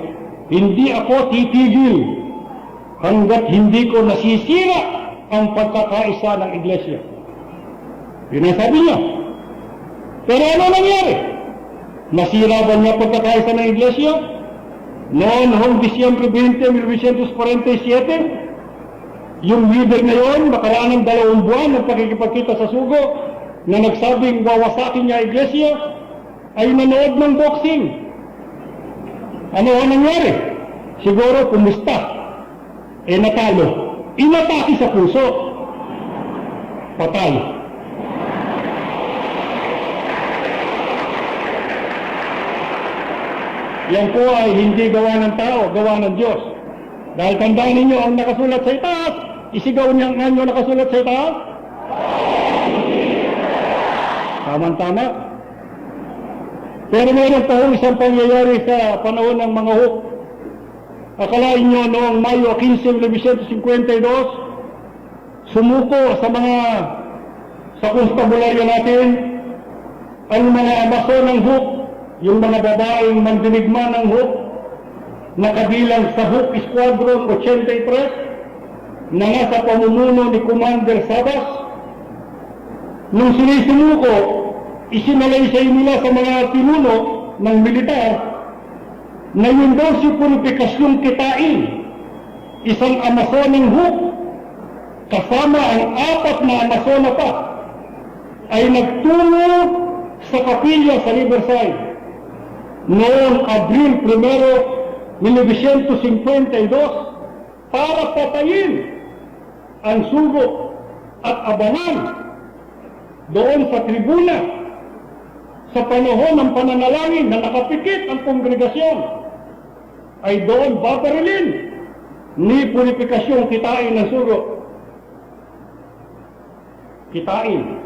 hindi ako titigil hanggat hindi ko nasisira ang pagkakaisa ng iglesia. Yun ang sabi niya. Pero ano nangyari? Nasira ba niya pagkakaisa ng iglesia? Noong Disyembre 20, 1947, yung leader na yun, makaraan ng 2 buwan ng pakikipagkita sa sugo, na nagsabing wawasakin niya iglesia, ay nanood ng boxing. Ano ang nangyari? Siguro kumusta? Natalo. Inatake sa puso. Patay. Yan po ay hindi gawa ng tao, gawa ng Diyos. Dahil tandaan ninyo, ang nakasulat sa itaas, isigaw niya ang anyo nakasulat sa itaas. Tama-tama. Pero meron pa isang pangyayari sa panahon ng mga huk. Akalain nyo noong Mayo 15, 1952, sumuko sa konstabularyo natin ang mga amaso ng huk, yung mga babaeng mandirigma ng huk, na kabilang sa Huk Squadron 83, na nasa pamumuno ni Commander Sabas. Nung sinisumuko, isinalaysay nila sa mga pinuno ng militar na yun daw si purifikasyong kitain, isang Amazoneng huk, kasama ang 4 na Amazona pa, ay nagtungo sa kapilya sa Riverside noong Abril 1, 1952 para patayin ang sugo at abangan doon sa tribuna sa panahon ng pananalangin na nakapikit ang kongregasyon, ay doon babarilin ni purifikasyong kitain ng sugo. Kitain.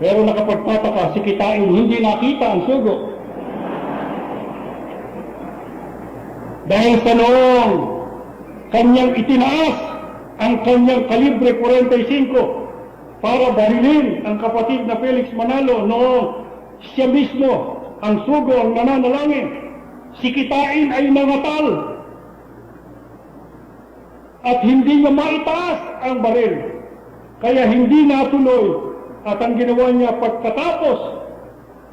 Pero nakapagtataka, si kitain hindi nakita ang sugo. Dahil sa noong kanyang itinaas ang kanyang kalibre 45 para barilin ang kapatid na Felix Manalo, noong siya mismo ang sugo ang nananalangin, si kitain ay nangatal at hindi niya maitaas ang baril, kaya hindi natuloy. At ang ginawa niya pagkatapos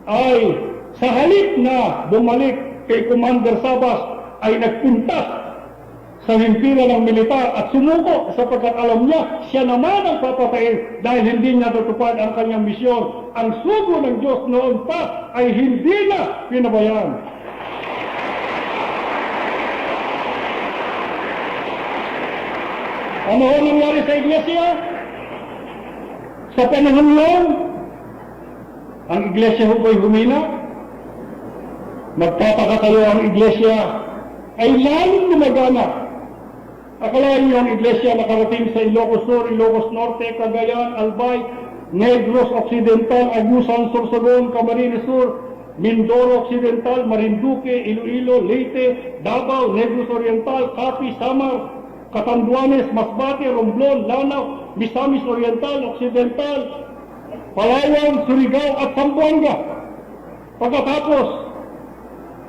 ay sa halip na bumalik kay Commander Sabas, ay nagpunta sa himpilan ng militar at sumuko sapagkat alam niya siya naman ang papatayin dahil hindi niya tutupad ang kanyang misyon. Ang sugo ng Diyos noon pa ay hindi na pinabayaan. Ano ang nangyari sa iglesia? Sa panahon yun, ang iglesia ho ba'y humina? Magtataka kayo, ang iglesia ay lalong lumagana. Akalain niyo ang iglesia nakarating sa Ilocos Sur, Ilocos Norte, Cagayan, Albay, Negros Occidental, Agusan, Sorsogon, Camarines Sur, Mindoro Occidental, Marinduque, Iloilo, Leyte, Davao, Negros Oriental, Capi, Samar, Catanduanes, Masbate, Romblon, Lanao, Misamis Oriental, Occidental, Palawan, Surigao at Zamboanga. Pagkatapos,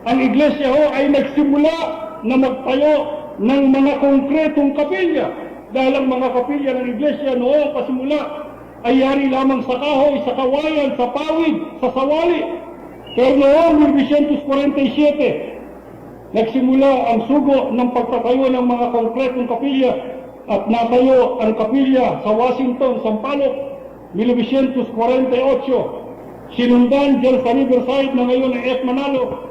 ang iglesia ho ay nagsimula na magtayo ng mga konkretong kapilya. Dahil ang mga kapilya ng iglesia noong pasimula ay yari lamang sa kahoy, sa kawayan, sa pawid, sa sawali. Pero noong 1947, nagsimula ang sugo ng pagtatayo ng mga konkretong kapilya at natayo ang kapilya sa Washington, Sampaloc, 1948. Sinundan dyan sa Riverside na ngayon ay F. Manalo,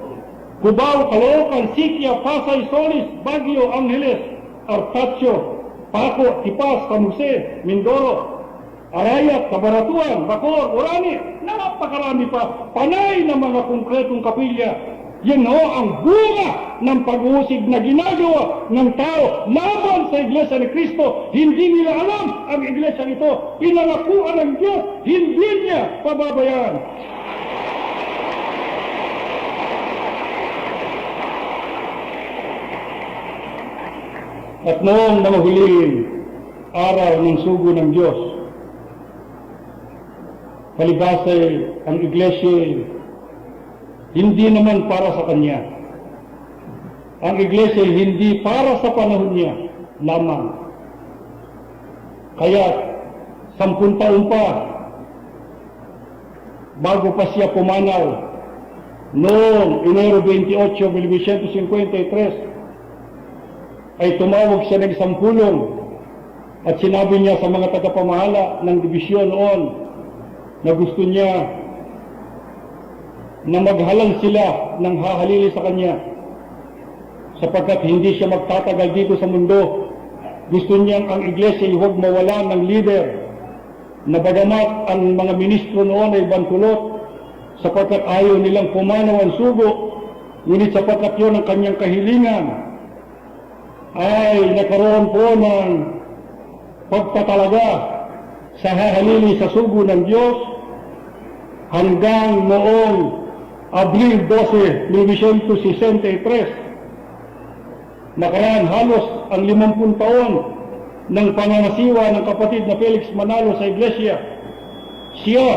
Cubao, Caloocan, Siquia, Pasay, Solis, Baguio, Angeles, Artacho, Paco, Tipas, San Jose, Mindoro, Arayat, Cabaratuan, Bacor, Orani, napakarami pa, panay na mga konkretong kapilya. Yan ho ang bunga ng pag-uusig na ginagawa ng tao laban sa Iglesia ni Cristo. Hindi nila alam ang Iglesia nito. Pinangakuan ng Diyos, hindi niya pababayaan. At noong mga huling araw ng sugo ng Diyos, palibasay ang Iglesia hindi naman para sa Kanya. Ang Iglesia hindi para sa panahon niya lamang. Kaya 10 taon pa bago pa siya pumanaw noong Enero 28, 1953 ay tumawag siya ng isang pulong at sinabi niya sa mga tagapamahala ng dibisyon noon na gusto niya na maghalang sila ng hahalili sa kanya sapagkat hindi siya magtatagal dito sa mundo. Gusto niyang ang iglesia huwag mawala ng leader na bagamat ang mga ministro noon ay bantulot sapagkat ayaw nilang pumanaw ang sugo, ngunit sapagkat yun ang kanyang kahilingan ay nagkaroon po ng pagpatalaga sa hahalili sa sugo ng Diyos hanggang noong Abril 12, 1963. Nakaraan halos ang 50 taon ng pangangasiwa ng kapatid na Felix Manalo sa iglesia. Siya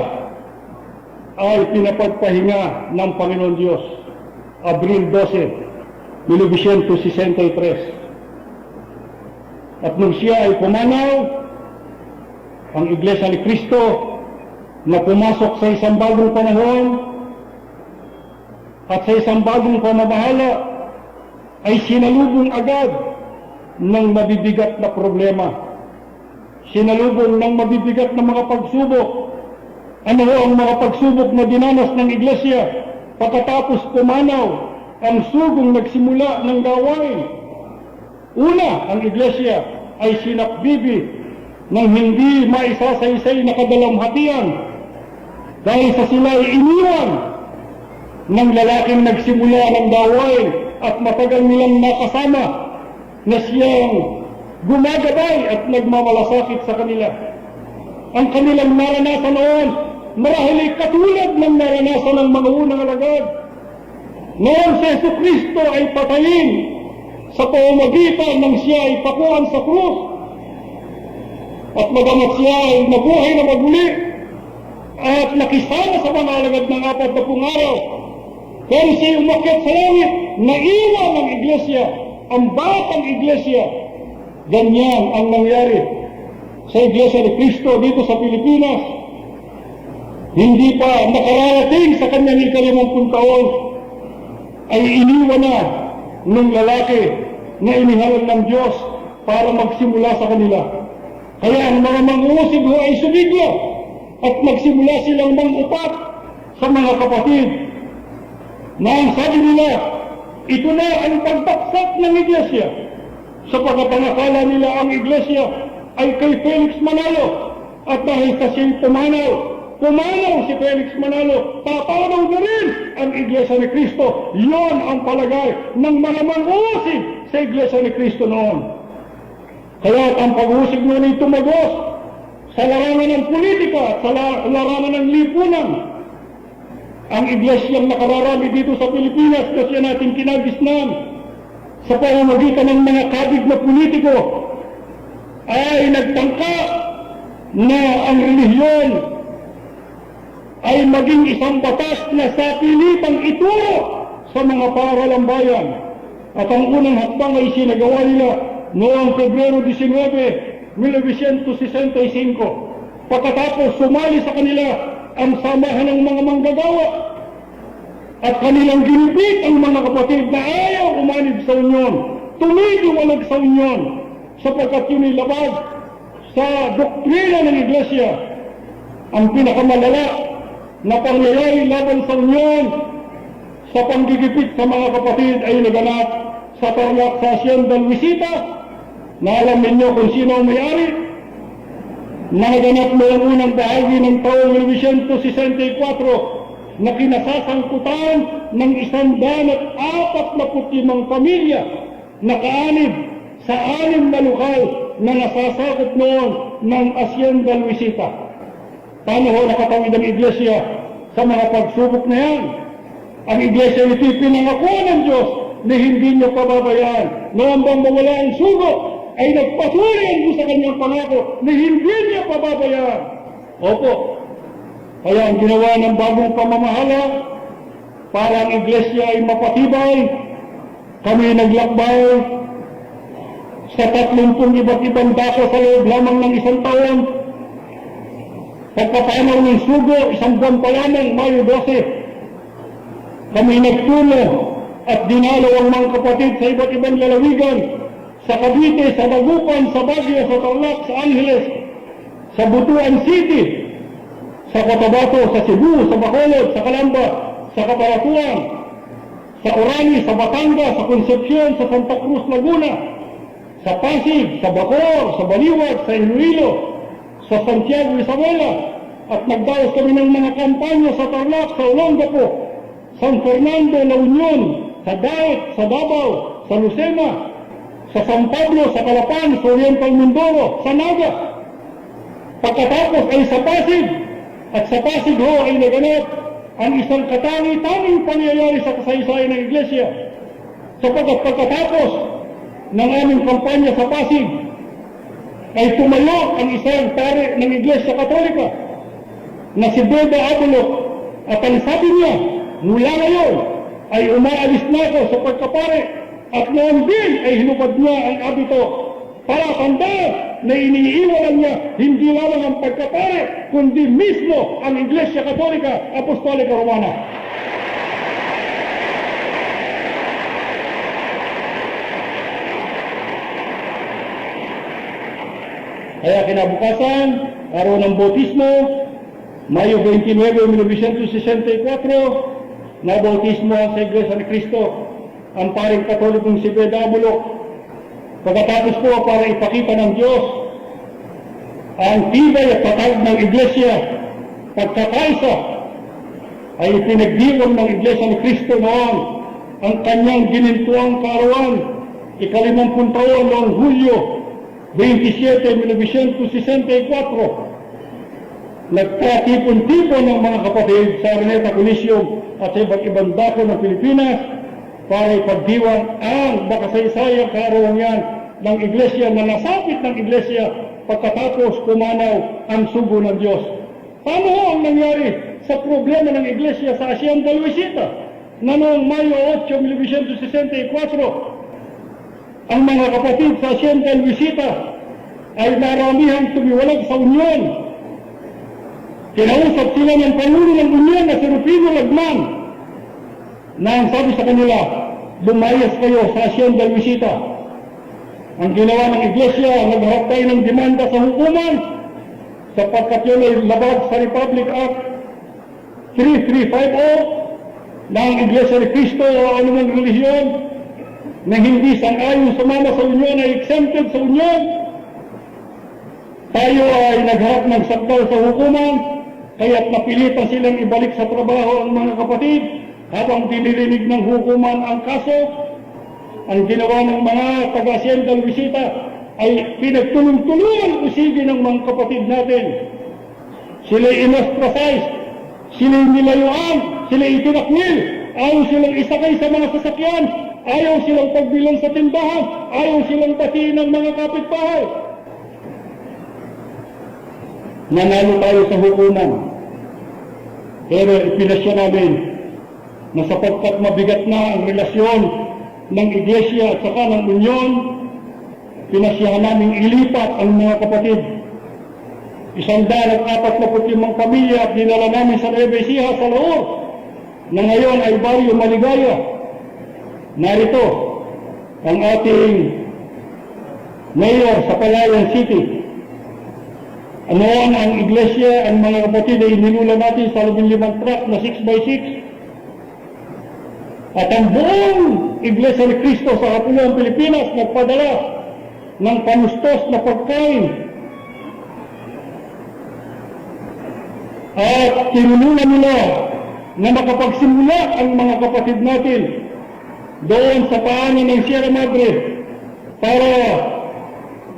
ay pinapagpahinga ng Panginoon Diyos. Abril 12, 1963. At nung siya ay pumanaw, ang Iglesia ni Cristo na pumasok sa isang bagong panahon at sa isang bagong pamamahala ay sinalubong agad ng mabibigat na problema. Sinalubong ng mabibigat na mga pagsubok. Ano ang mga pagsubok na dinanas ng Iglesia pagkatapos pumanaw ang sugong nagsimula ng gawain? Una, ang Iglesia ay sinakbibi ng hindi maisasaysay na kadalamhatian dahil sa sila ay iniwan ng lalaking nagsimula ng gawain at matagal nilang nakasama na siyang gumagabay at nagmamalasakit sa kanila. Ang kanilang naranasan noon marahil ay katulad ng naranasan ng mga unang alagad. Noon si Jesucristo ay patayin sa pamamagitan ng siya ay pakuan sa krus. At magamat siya ay nabuhay na maguli at nakisama sa mga alagad ng 40 araw. Pero siya umakyat sa langit, naiwan ng iglesia, ang batang iglesia. Ganyan ang nangyari sa Iglesia ni Cristo dito sa Pilipinas. Hindi pa nakararating sa kanyang 50 taon, ay iniwan na ng lalaki na inihalal ng Diyos para magsimula sa kanila. Kaya ang mga mangungusig ho ay sumigla at magsimula silang mangupat sa mga kapatid na ang sabi nila, ito na ang pagbaksak ng iglesia. Sa pagkapangakala nila ang iglesia ay kay Felix Manalo, At dahil sa siyang pumanaw si Felix Manalo, papanaw na rin ang Iglesia ni Cristo. Yon ang palagay ng mga mangusig sa Iglesia ni Cristo noon. Kaya ang pag-usig noon ay tumagos sa larangan ng politika at sa larangan ng lipunan. Ang Iglesyang nakararami dito sa Pilipinas kasi natin kinagisnan sa pamamagitan ng mga kabig na politiko ay nagtangka na ang relihiyon ay maging isang batas na sa pilipang ituro sa mga paralang bayan. At ang unang hakbang ay sinagawa nila noong Pebrero 19, 1965. Pagkatapos sumali sa kanila ang samahan ng mga manggagawa at kanilang ginipit ang mga kapatid na ayaw umanib sa unyon, tumidiwalag sa unyon, sapagkat yun ay labag sa doktrina ng Iglesia. Ang pinakamalala na pangyayari laban sa unyon sa panggigipit sa mga kapatid ay naganap sa Tarlac sa Hacienda Luisita, na alam ninyo kung sino ang may-ari, na naganap noong unang bahagi ng taong 1964 na kinasasangkutan ng 145 pamilya na kaanib sa 6 na lokal na nasasakop noon ng Hacienda Luisita. Paano ho nakatawid ang Iglesia sa mga pagsubok na yan? Ang Iglesia ito pinangako ng Diyos na hindi niya pababayaan. Noong bang mawala ang sugo, ay nagpatuloy ang Diyos sa kanyang pangako na hindi niya pababayaan. Opo. Kaya ang ginawa ng bagong pamamahala para ang Iglesia ay mapatibay, kami naglakbay sa 30 iba't ibang dako sa loob lamang ng 1 taon. Pagpapanaw ng sugo, 1 buwan pa lamang, Mayo 12, kami nagtulo at dinalaw ang mga kapatid sa iba't ibang lalawigan, sa Cavite, sa Dagupan, sa Baguio, sa Tarlac, sa Angeles, sa Butuan City, sa Cotabato, sa Cebu, sa Bacolod, sa Calamba, sa Cataratuan, sa Orani, sa Batangas, sa Concepcion, sa Santa Cruz, Laguna, sa Pasig, sa Bacoor, sa Baliwag, sa Iloilo, sa Santiago, Isabela, at nagdaos kami ng mga kampanya sa Tarlac, sa Olongapo, San Fernando, La Union, sa Daet, sa Davao, sa Lucena, sa San Pablo, sa Calapan, sa Oriental Mindoro, sa Naga. Pagkatapos ay sa Pasig, at sa Pasig ho ay naganap ang isang katangi-tanging pangyayari sa kasaysayan ng Iglesia. Sapagkat pagkatapos ng aming kampanya sa Pasig, ay tumayo ang isang pare ng Iglesia Katolika na si Beda Abulok, at ang sabi niya, mula ngayon ay umaalis na ako sa pagkapare, at noon din ay hinubad niya ang abito para tandaan na iniiwanan niya hindi lamang ang pagkapare, kundi mismo ang Iglesia Katolika Apostolika Romana. Kaya kinabukasan, araw ng bautismo, Mayo 29, 1964, na bautismo sa Iglesia ni Cristo ang paring Katolikong si Beda Abulok. Pagkatapos po, para ipakita ng Diyos ang tibay at tatag ng Iglesia, pagkakaisa, ay pinagdiwang ng Iglesia ni Cristo noon ang kanyang ginintuang kaarawan, 50 taon noong Hulyo 27, 1964, nagkatipon-tipon ng mga kapatid sa Araneta Coliseum at sa iba't ibang dako ng Pilipinas para ipagdiwang ang makasaysayang kaarawan yan ng Iglesia na nasapit ng Iglesia pagkatapos kumanaw ang sugo ng Diyos. Paano ang nangyari sa problema ng Iglesia sa Hacienda Luisita na noong Mayo 8, 1964, ang mga kapatid sa Hacienda Luisita ay naramihang tumiwalag sa unyon. Kinausap sila ng Pangulo ng Unyon na si Rufino Lagman na ang sabi sa kanila, lumayas kayo sa Hacienda Luisita. Ang ginawa ng Iglesia, nagharap tayo ng demanda sa hukuman sapagkat yun ay labag sa Republic Act 3350 na ang Iglesia ni Cristo o anumang relihiyon na hindi sang-ayon sumama sa unyon ay exempted sa unyon. Tayo ay nagharap ng sakdal sa hukuman, kaya't napilitan silang ibalik sa trabaho ang mga kapatid habang dinirinig ng hukuman ang kaso. Ang ginawa ng mga taga-Hacienda Luisita ay pinagtulong-tulungan usigi ng mga kapatid natin. Sila'y inostracize, sila'y nilayuan, sila'y itinaknil, ayaw silang isakay sa mga sasakyan, ayaw silang pagbilang sa tindahan, ayaw silang batiin ng mga kapitbahay. Nanalo tayo sa hukuman. Pero ipinasya namin na sapagkat mabigat na ang relasyon ng Iglesia at saka ng Unyon, pinasyahan namin ilipat ang mga kapatid. 145 pamilya at dinala namin sa Nueva Ecija sa Laor, na ngayon ay Barrio Maligaya. Narito ang ating mayor sa Palayan City. Noon ang iglesia, ang mga kapatid ay inilula natin sa 15 truck na 6x6. At ang buong Iglesia ni Cristo sa Kapuloan, Pilipinas nagpadala ng panustos na pagkain. At tinulungan nila na makapagsimula ang mga kapatid natin doon sa paanan ng Sierra Madre para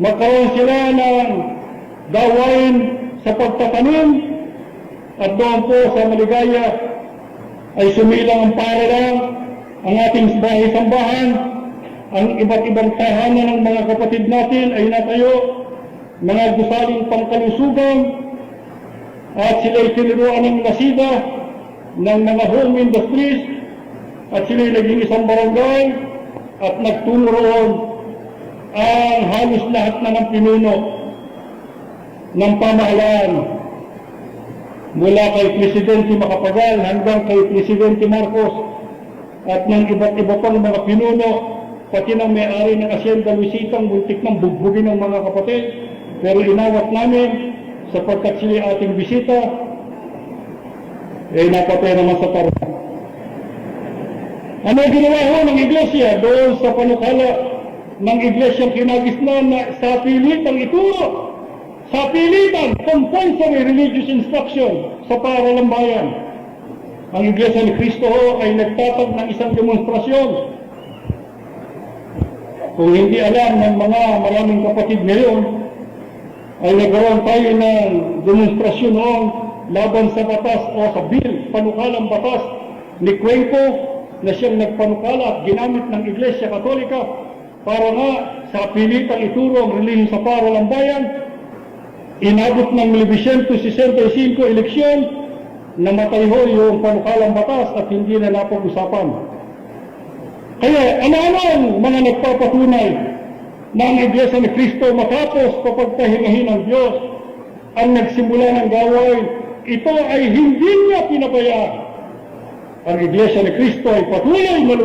magkaroon sila ng gawain sa pagtatanim, at doon po sa Maligaya ay sumilang ang paaralan, ang ating bahay-sambahan, ang iba't ibang tahanan ng mga kapatid natin ay natayo, mga gusaling pangkalusugan, at sila'y tinuruan ng nasida ng mga home industries, at sila'y naging isang barangay at nagtunuroon ang halos lahat na ng pinuno ng pamahalaan, mula kay Presidente Macapagal hanggang kay Presidente Marcos at ng iba't iba pang mga pinuno, pati ng may-ari ng Hacienda Luisita, buntik ng bugbugin ng mga kapatid. Pero inawat namin sapagkat sila ating bisita, napatay naman sa tarong. Ano ginawa ho ng iglesia doon sa panukala ng iglesyang kinagisnan na sa pilitang ituro? Sa pilitan, compulsory religious instruction sa paaralang bayan. Ang Iglesia ni Cristo ay nagtatag ng isang demonstrasyon. Kung hindi alam ng mga maraming kapatid ngayon, ay nagkaroon tayo ng demonstrasyon noon laban sa batas o sa bill, panukalang batas ni Cuenco na siyang nagpanukala at ginamit ng Iglesia Katolika para nga sa pilitang ituro ang relihiyon sa paaralang bayan. Inabot ng 1965 eleksyon, namatay ho yung panukalang batas at hindi na napag-usapan. Kaya ano-ano ang mga nagpapatunay na ang Iglesia ni Cristo matapos papagpahingahin ng Diyos ang nagsimula ng gawain, ito ay hindi niya pinabayaan. Ang Iglesia ni Cristo ay patuloy na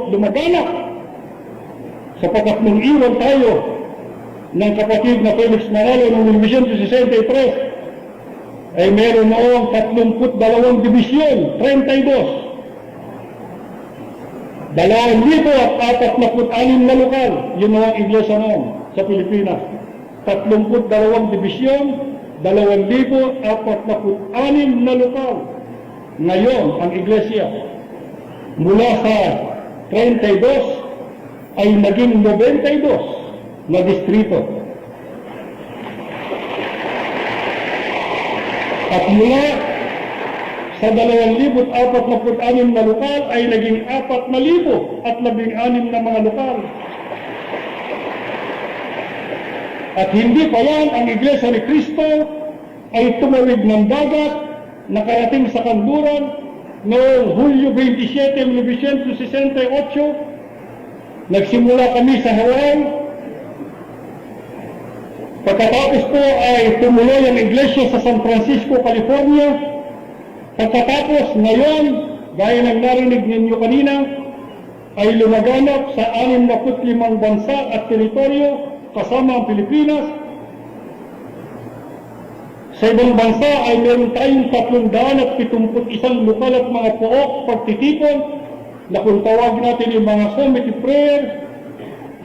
lumaganap sapagkat nung iwan tayo ng kapatid na Felix Manalo noong 1963 ay meron noong 32 dibisyon, 32. 2,046 na lokal, yun ang iglesia noon sa Pilipinas. 32 dibisyon, 2,046 na lokal. Ngayon, ang iglesia mula sa 32 ay naging 92 na distrito. At mula sa 2,046 na lokal ay naging 4,016 na mga lokal. At hindi pa yan, ang Iglesia ni Cristo ay tumawid ng dagat, nakarating sa kanluran noong Hulyo 27, 1968. Nagsimula kami sa Hawaii. Pagkatapos po ay tumuloy ang iglesia sa San Francisco, California. Pagkatapos ngayon, gaya ng narinig ninyo kanina, ay lumaganap sa 65 bansa at teritoryo kasama ang Pilipinas. Sa ibang bansa ay meron tayong 371 lokal at mga pook pagtitipon na kung tawag natin yung mga committee prayer,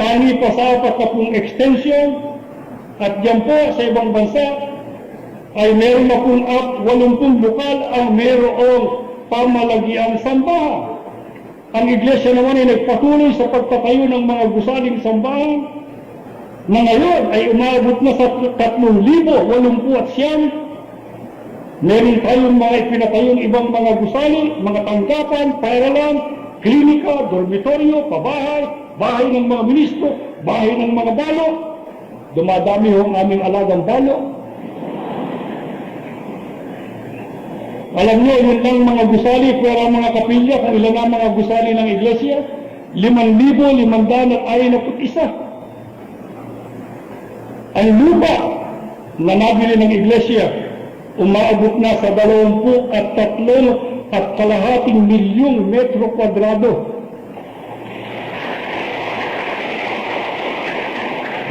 tangi pa sa 40 extension, At diyan po sa ibang bansa ay meron na pong 80 lokal ang merong pamalagiang sambahan. Ang iglesia naman ay nagpatuloy sa pagtatayo ng mga gusaling sambahan na ngayon ay umabot na sa 3,089. Meron tayong mga ipinatayong ibang mga gusali, mga tanggapan, paaralan, klinika, dormitoryo, pabahay, bahay ng mga ministro, bahay ng mga balo. Dumadami ho ang aming alagang balo. Alam niyo, yun lang mga gusali, pero mga kapilya, kung ilan ang mga gusali ng iglesia, 5,561. Ang lupa na nabili ng iglesia, umaabot na sa 23.5 milyong metro kwadrado.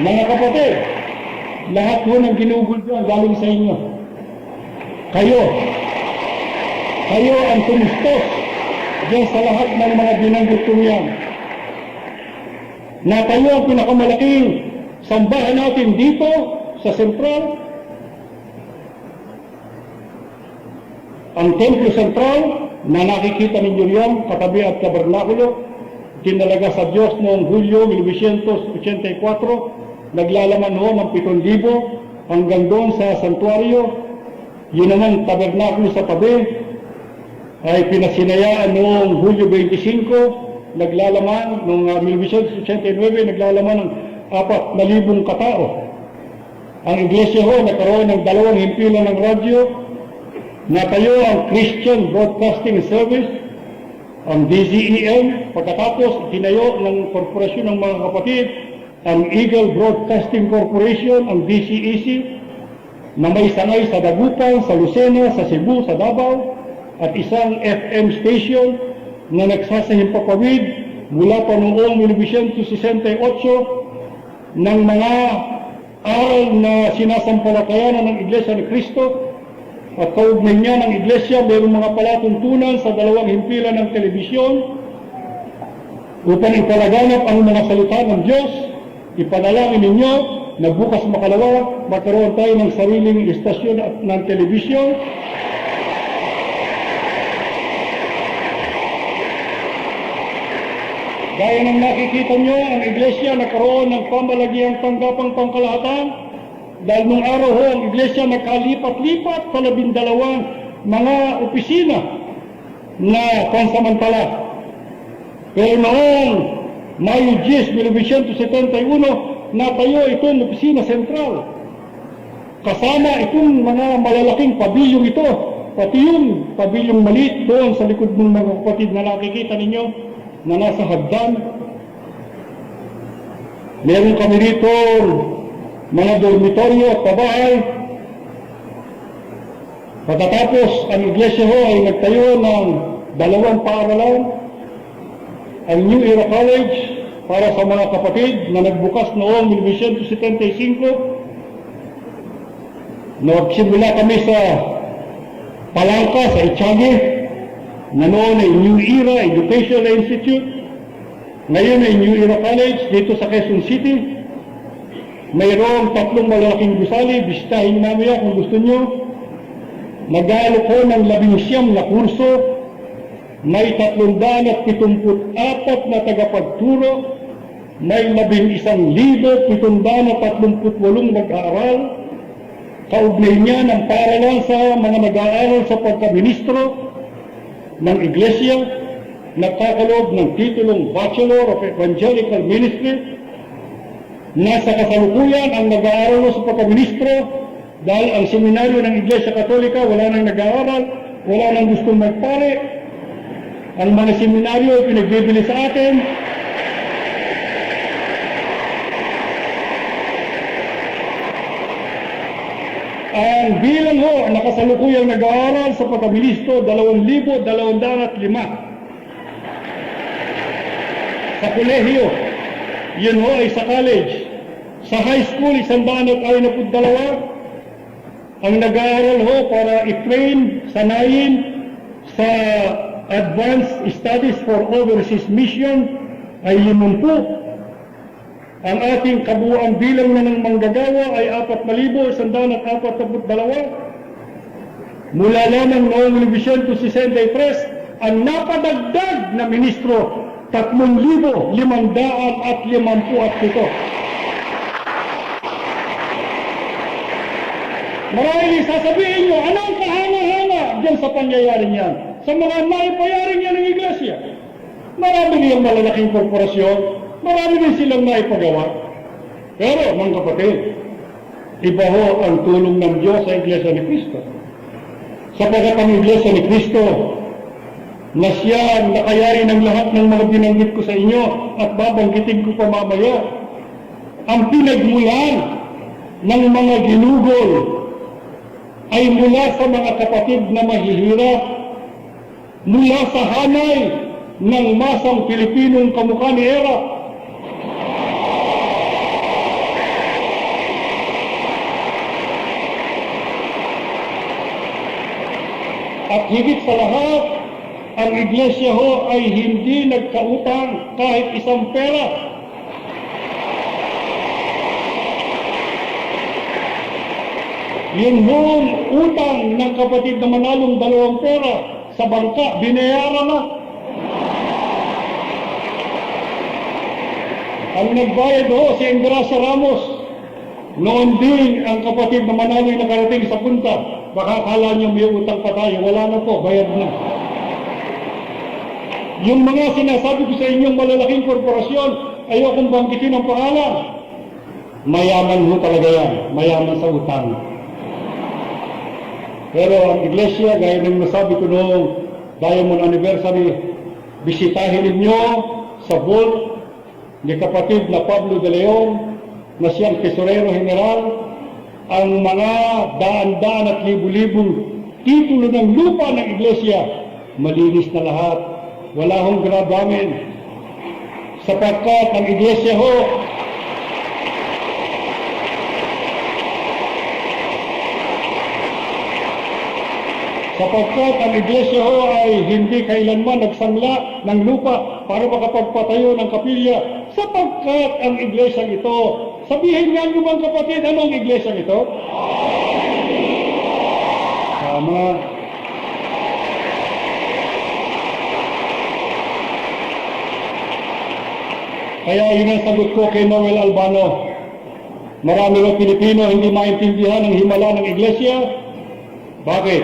Mga kapatid, lahat po ng ginugol dyan galing sa inyo. Kayo ang tumustos dyan sa lahat ng mga binanggit ko yan. Na kayo ang pinakamalaking sambahan natin dito sa Sentral. Ang Templo Sentral na nakikita ninyo yan, katabi at tabernakulo, dinalaga sa Diyos noong Hulyo 1984, naglalaman noon ng 7,000 hanggang doon sa santuario. Yun naman tabernakulo sa tabi ay pinasinayaan noong Hulyo 25, naglalaman noong 1989, naglalaman ng 4,000 katao. Ang iglesia ho nagkaroon ng 2 himpilan ng radyo. Natayo ang Christian Broadcasting Service, ang DZEM. Pagkatapos tinayo ng korporasyon ng mga kapatid ang Eagle Broadcasting Corporation, ang DCEC, na may sangay sa Dagupan, sa Lucena, sa Cebu, sa Davao, at isang FM station na nagsasahimpapawid mula pa noong 1968 ng mga aral na sinasampalatayanan ng Iglesia ni Cristo. At kaugnay niya ng Iglesia, mayroong mga palatuntunan sa 2 himpilan ng telebisyon upang ipalaganap ang mga salita ng Diyos. Ipanalangin ninyo na bukas makalawa, magkaroon tayo ng sariling istasyon ng telebisyon. Gaya ng nakikita nyo, ang Iglesia nagkaroon ng pamalagiang tanggapang pangkalahatan. Dahil nung araw ho, ang Iglesia nakalipat-lipat sa 12 mga opisina na pansamantala. Pero noong Mayo 10, 1971, natayo itong opisina sentral. Kasama itong mga malalaking pabilyong ito, pati yung pabilyong maliit doon sa likod ng mga kapatid na nakikita ninyo na nasa hagdan. Meron kami rito mga dormitoryo at pabahay. Pagkatapos, ang iglesia ho ay nagtayo ng 2 paaralan. Ang New Era College para sa mga kapatid na nagbukas noong 1975. Nagsimula kami sa Palangka, sa Echage, na noon ay New Era Educational Institute. Ngayon ay New Era College dito sa Quezon City. Mayroong 3 malalaking gusali, bisitahin namin kung gusto nyo. Nag-aalok ko ng 19 na kurso. May 374 na tagapagturo. May 11,738 nag-aaral. Kaugnay niya ng paaralan sa mga nag-aaral sa pagkaministro ng Iglesia, nagkakaloob ng titulong Bachelor of Evangelical Ministry. Nasa kasalukuyan ang nag-aaral sa pagkaministro dahil ang seminaryo ng Iglesia Katolika wala nang nag-aaral, wala nang gustong magpare. Ang mga seminaryo ay pinagbibili sa atin. Ang bilang ho, nakasalukuyang nag-aaral sa pagkaministro, 2,205. Sa kolehiyo, yun ho ay sa college. Sa high school, 162. Ang nag-aaral ho para i-train, sanayin sa advanced studies for overseas mission ay 50. Ang ating kabuuan bilang na ng manggagawa ay 4,142. Mula lamang noong 1963, ang napadagdag na ministro 3,557. Marahil sasabihin nyo, anong kahanga-hanga diyan sa pangyayaring yan? Sa mga naipayaring yan ng iglesia. Marami niyang malalaking korporasyon, marami din silang naipagawa. Pero, mga kapatid, iba ho ang tulong ng Diyos sa Iglesia ni Cristo. Sapagkat ang Iglesia ni Cristo na siya nakayari ng lahat ng mga binanggit ko sa inyo at babanggitin ko pa mamaya, ang pinagmulan ng mga ginugol ay mula sa mga kapatid na mahihirap, mula sa hanay ng masang Pilipinong kamukha ni Era. At higit sa lahat, ang iglesia ho ay hindi nagkautang kahit isang pera. Yung buong utang ng kapatid na manalong 2 pera sa bangka, binayaran na. Ang nagbayad ho si Ingracia Ramos. Noon din ang kapatid na manalo na nakarating sa punta. Baka akala niyo may utang pa tayo. Wala na po, bayad na. Yung mga sinasabi ko sa inyong malalaking korporasyon, ayokong banggitin ang pangalan. Mayaman ho talaga yan. Mayaman sa utang. Pero ang iglesia, gaya ng nasabi ko noong Diamond Anniversary, bisitahin ninyo sa vault ni kapatid na Pablo de Leon, na siyang tesorero general, ang mga daan-daan at libu-libong titulo ng lupa ng iglesia, malinis na lahat. Wala hong gravamen. Sapagkat ang iglesia ho, ay hindi kailanman nagsangla ng lupa para makapagpatayo ng kapilya. Sapagkat ang iglesia ito, sabihin nga nyo mga kapatid, anong iglesia ito? Tama. Kaya yun ang sagot ko kay Noel Albano. Marami ng Pilipino hindi maintindihan ang himala ng iglesia. Bakit?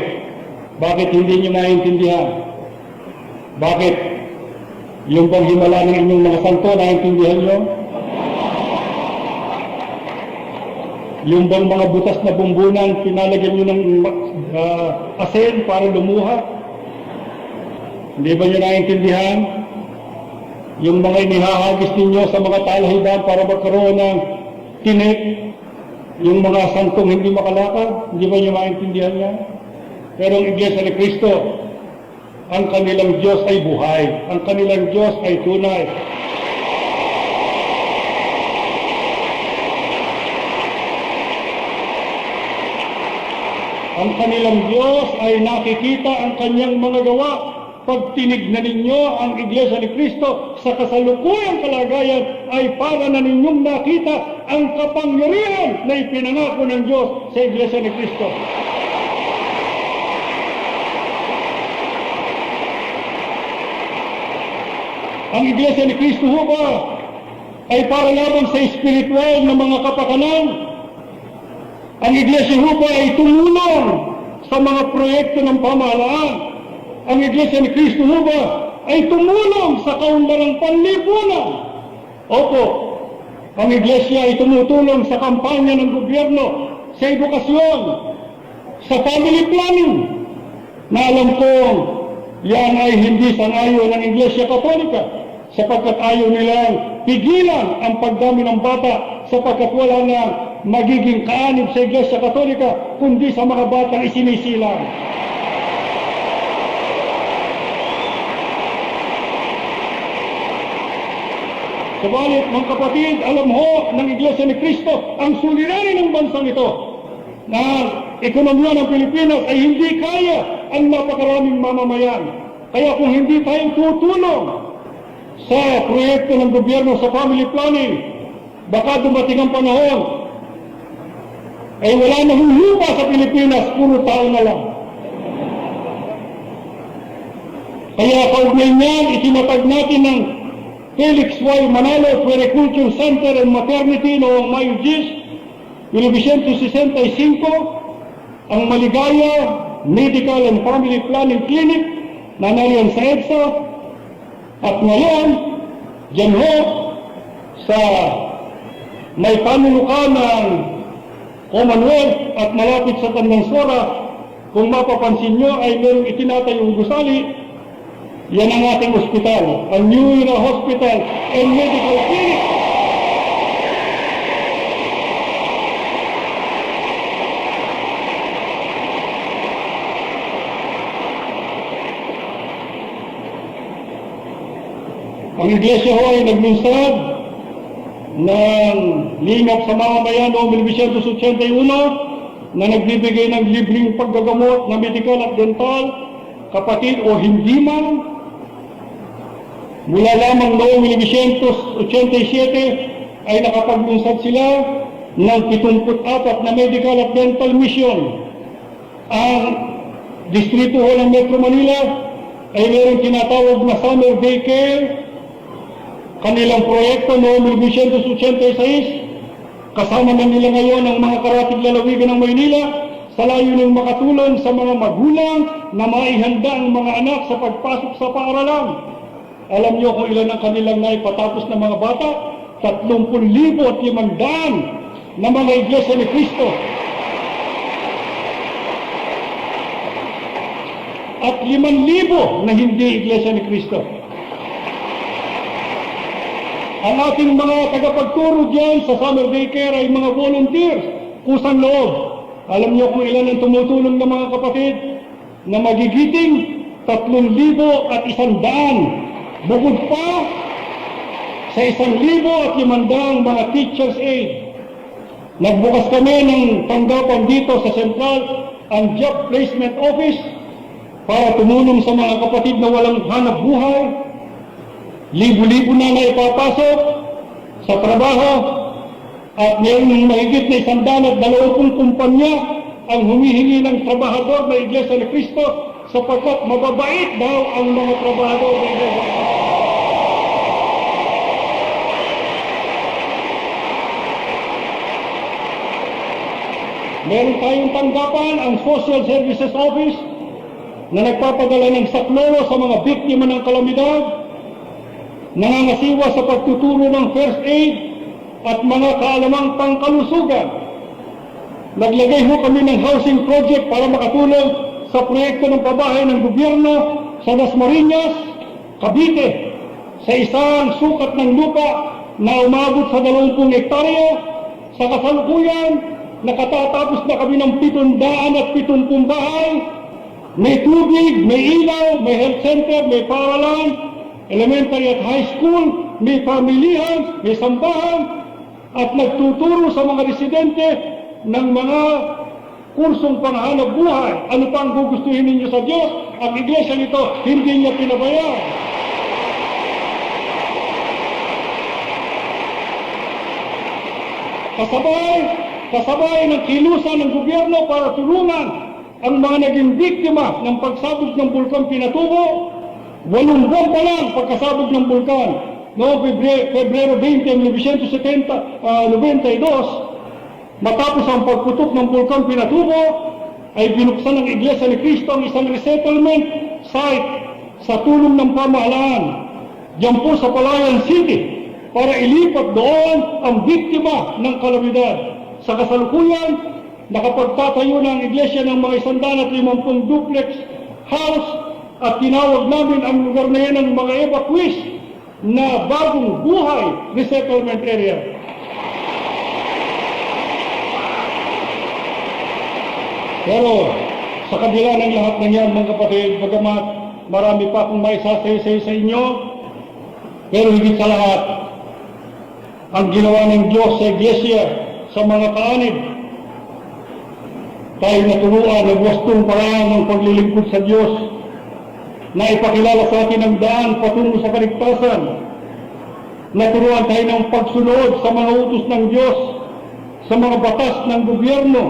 Bakit hindi nyo maintindihan? Bakit? Yung bang himala ng inyong mga santo, naiintindihan nyo? Yung bang mga butas na bumbunan, pinalagyan nyo ng asin para lumuha? Hindi ba nyo naiintindihan? Yung mga inihahagis ninyo sa mga talahibaan para magkaroon ng tinik, yung mga santong hindi makalakad, hindi ba nyo maintindihan yan? Pero ang Iglesia ni Cristo, ang kanilang Diyos ay buhay. Ang kanilang Diyos ay tunay. Ang kanilang Diyos ay nakikita ang kanyang mga gawa. Pag tinignan ninyo ang Iglesia ni Cristo sa kasalukuyang kalagayan, ay para na ninyong nakita ang kapangyarihan na ipinangako ng Diyos sa Iglesia ni Cristo. Ang Iglesia ni Cristo ho ba ay para lamang sa espiritual na mga kapakanan? Ang Iglesia ho ba ay tumulong sa mga proyekto ng pamahalaan? Ang Iglesia ni Cristo ho ba ay tumulong sa kaunlarang panlipunan? Opo, ang Iglesia ay tumutulong sa kampanya ng gobyerno, sa edukasyon, sa family planning, na alam kong yan ay hindi sangayon ng Iglesia Katolika, sapagkat ayaw nilang pigilan ang pagdami ng bata, sapagkat wala na magiging kaanib sa Iglesia Katolika, kundi sa mga batang isinisilang. Subalit, mga kapatid, alam ho ng Iglesia ni Cristo ang suliranin ng bansang ito na ekonomiya ng Pilipinas ay hindi kaya ang napakaraming mamamayan. Kaya kung hindi tayo tutulong sa proyekto ng gobyerno sa family planning, baka dumating ang panahon, ay wala na hong lupa sa Pilipinas, puro tao na lang. Kaya kaugnay niyan, itinatag natin ng Felix Y. Manalo Puericulture Center and Maternity noong Mayo 10, 1965, ang Maligaya Medical and Family Planning Clinic na nariyan sa EDSA, at ngayon, dyan ho, sa may panulukan ng Commonwealth at malapit sa Tandansora, kung mapapansin nyo ay mayroong itinatayong gusali. Yan ang ating ospital, ang New Era Hospital and Medical Clinic. Ang iglesia ho ay naglunsad ng lingap sa mamamayan noong 1981 na nagbibigay ng libreng paggagamot na medical at dental, kapatid o hindi man. Mula lamang noong 1987 ay nakapaglunsad sila ng 74 na medical at dental mission. Ang distrito ho ng Metro Manila ay mayroong tinatawag na summer daycare. Kanilang proyekto noong 1986, kasama na nila ngayon ang mga karatig lalawigan ng Maynila sa layuning makatulong sa mga magulang na maihanda ang mga anak sa pagpasok sa paaralan. Alam niyo kung ilan ang kanilang naipatapos na mga bata? 30,500 na mga iglesia ni Cristo. At 5,000 na hindi iglesia ni Cristo. Ang ating mga tagapagturo dyan sa summer daycare ay mga volunteers, kusang loob. Alam niyo kung ilan ang tumutulong ng mga kapatid na magigiting 3,100. Bukod pa sa 1,500 mga teacher's aid. Nagbukas kami ng tanggapan dito sa Central ang Job Placement Office para tumulong sa mga kapatid na walang hanap buhay. Libo-libo na naipapasok sa trabaho at mayroong mahigit na 120 kumpanya ang humihingi ng trabahador na Iglesia ni Cristo sapagkat mababait daw ang mga trabahador na Iglesia ni Cristo. Meron tayong tanggapan ang Social Services Office na nagpapadala ng saklolo sa mga biktima ng kalamidad, nangangasiwa sa pagtuturo ng first aid at mga kaalamang pangkalusugan. Naglagay ho kami ng housing project para makatulong sa proyekto ng pabahay ng gobyerno sa Dasmariñas, Cavite, sa isang sukat ng lupa na umabot sa 20 hektarya. Sa kasalukuyan, nakatatapos na kami ng 770 bahay. May tubig, may ilaw, may health center, may paaralan, elementary at high school, may pamilihan, may sambahan, at nagtuturo sa mga residente ng mga kursong panghanap buhay. Ano pa ang gugustuhin ninyo sa Diyos? Ang iglesia nito, hindi niya pinabayaan. Kasabay ng kilusan ng gobyerno para tulungan ang mga naging biktima ng pagsabog ng bulkan Pinatubo. 8 buwan pa lang pagkasabog ng bulkan noong Pebrero 20, 1992, matapos ang pagputok ng bulkan Pinatubo, ay binuksan ng Iglesia ni Cristo ang isang resettlement site sa tulong ng pamahalaan diyan po sa Palayan City para ilipat doon ang biktima ng kalamidad. Sa kasalukuyan, nakapagtatayo na ang iglesia ng mga 150 duplex house at tinawag namin ang lugar na yan ng mga evacuees na bagong buhay resettlement area. Pero sa kabila ng lahat ng yan, mga kapatid, bagamat marami pa akong maisasaysay sa inyo, pero higit sa lahat, ang ginawa ng Diyos sa iglesia sa mga kaanib, tayo naturuan ng wastong paraan ng paglilingkod sa Diyos na ipakilala sa atin ang daan patungo sa kaligtasan. Naturuan tayo ng pagsunod sa mga utos ng Diyos, sa mga batas ng gobyerno.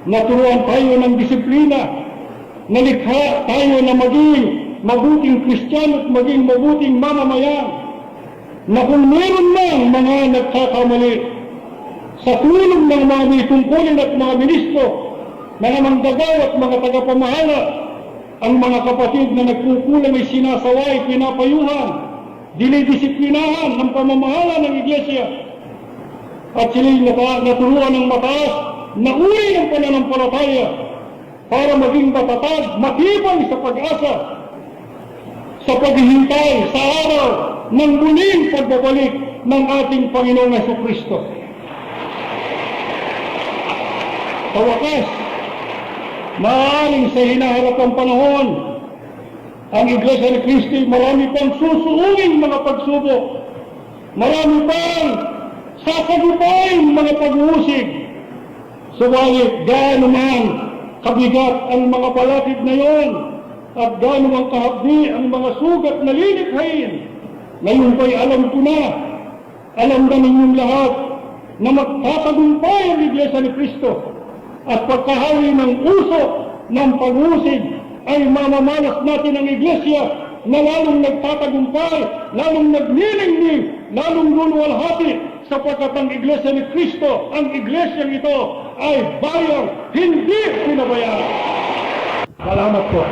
Naturuan tayo ng disiplina. Nalikha tayo na maging mabuting Kristiyano at maging mabuting mamamayan. Na kung meron mang mga nagkakamali sa tulong ng mga may tungkulin at mga ministro, mga manggagaw at mga tagapamahala, ang mga kapatid na nagkukulang ay sinasaway, pinapayuhan, dinidisiplinahan ng pamamahala ng Iglesia, at sila'y naturuan ng mataas na uri ng pananampalataya para maging matatag, matibay sa pag-asa, sa paghihintay sa araw ng muling pagbabalik ng ating Panginoong Jesucristo. Sa wakas, maaaring sa hinaharapang panahon, ang Iglesia ni Cristo marami pang susuungin mga pagsubok, marami pang sasagupain mga pag-uusig. Subalit, gaano man kabigat ang mga balakid na yon, at gaano ang kahapdi ang mga sugat na lilikhain, ngayon ba'y alam ko na, alam na ninyong lahat, na magtatagumpay ang Iglesia ni Cristo, at pagkahawi ng usok ng pag-usig ay mamamalas natin ang Iglesia na lalong nagtatagumpay, lalong naglilingnig, lalong luluwalhati, sapagkat ang Iglesia ni Cristo, ang Iglesia ito ay bayang hindi pinabayaan. Salamat po.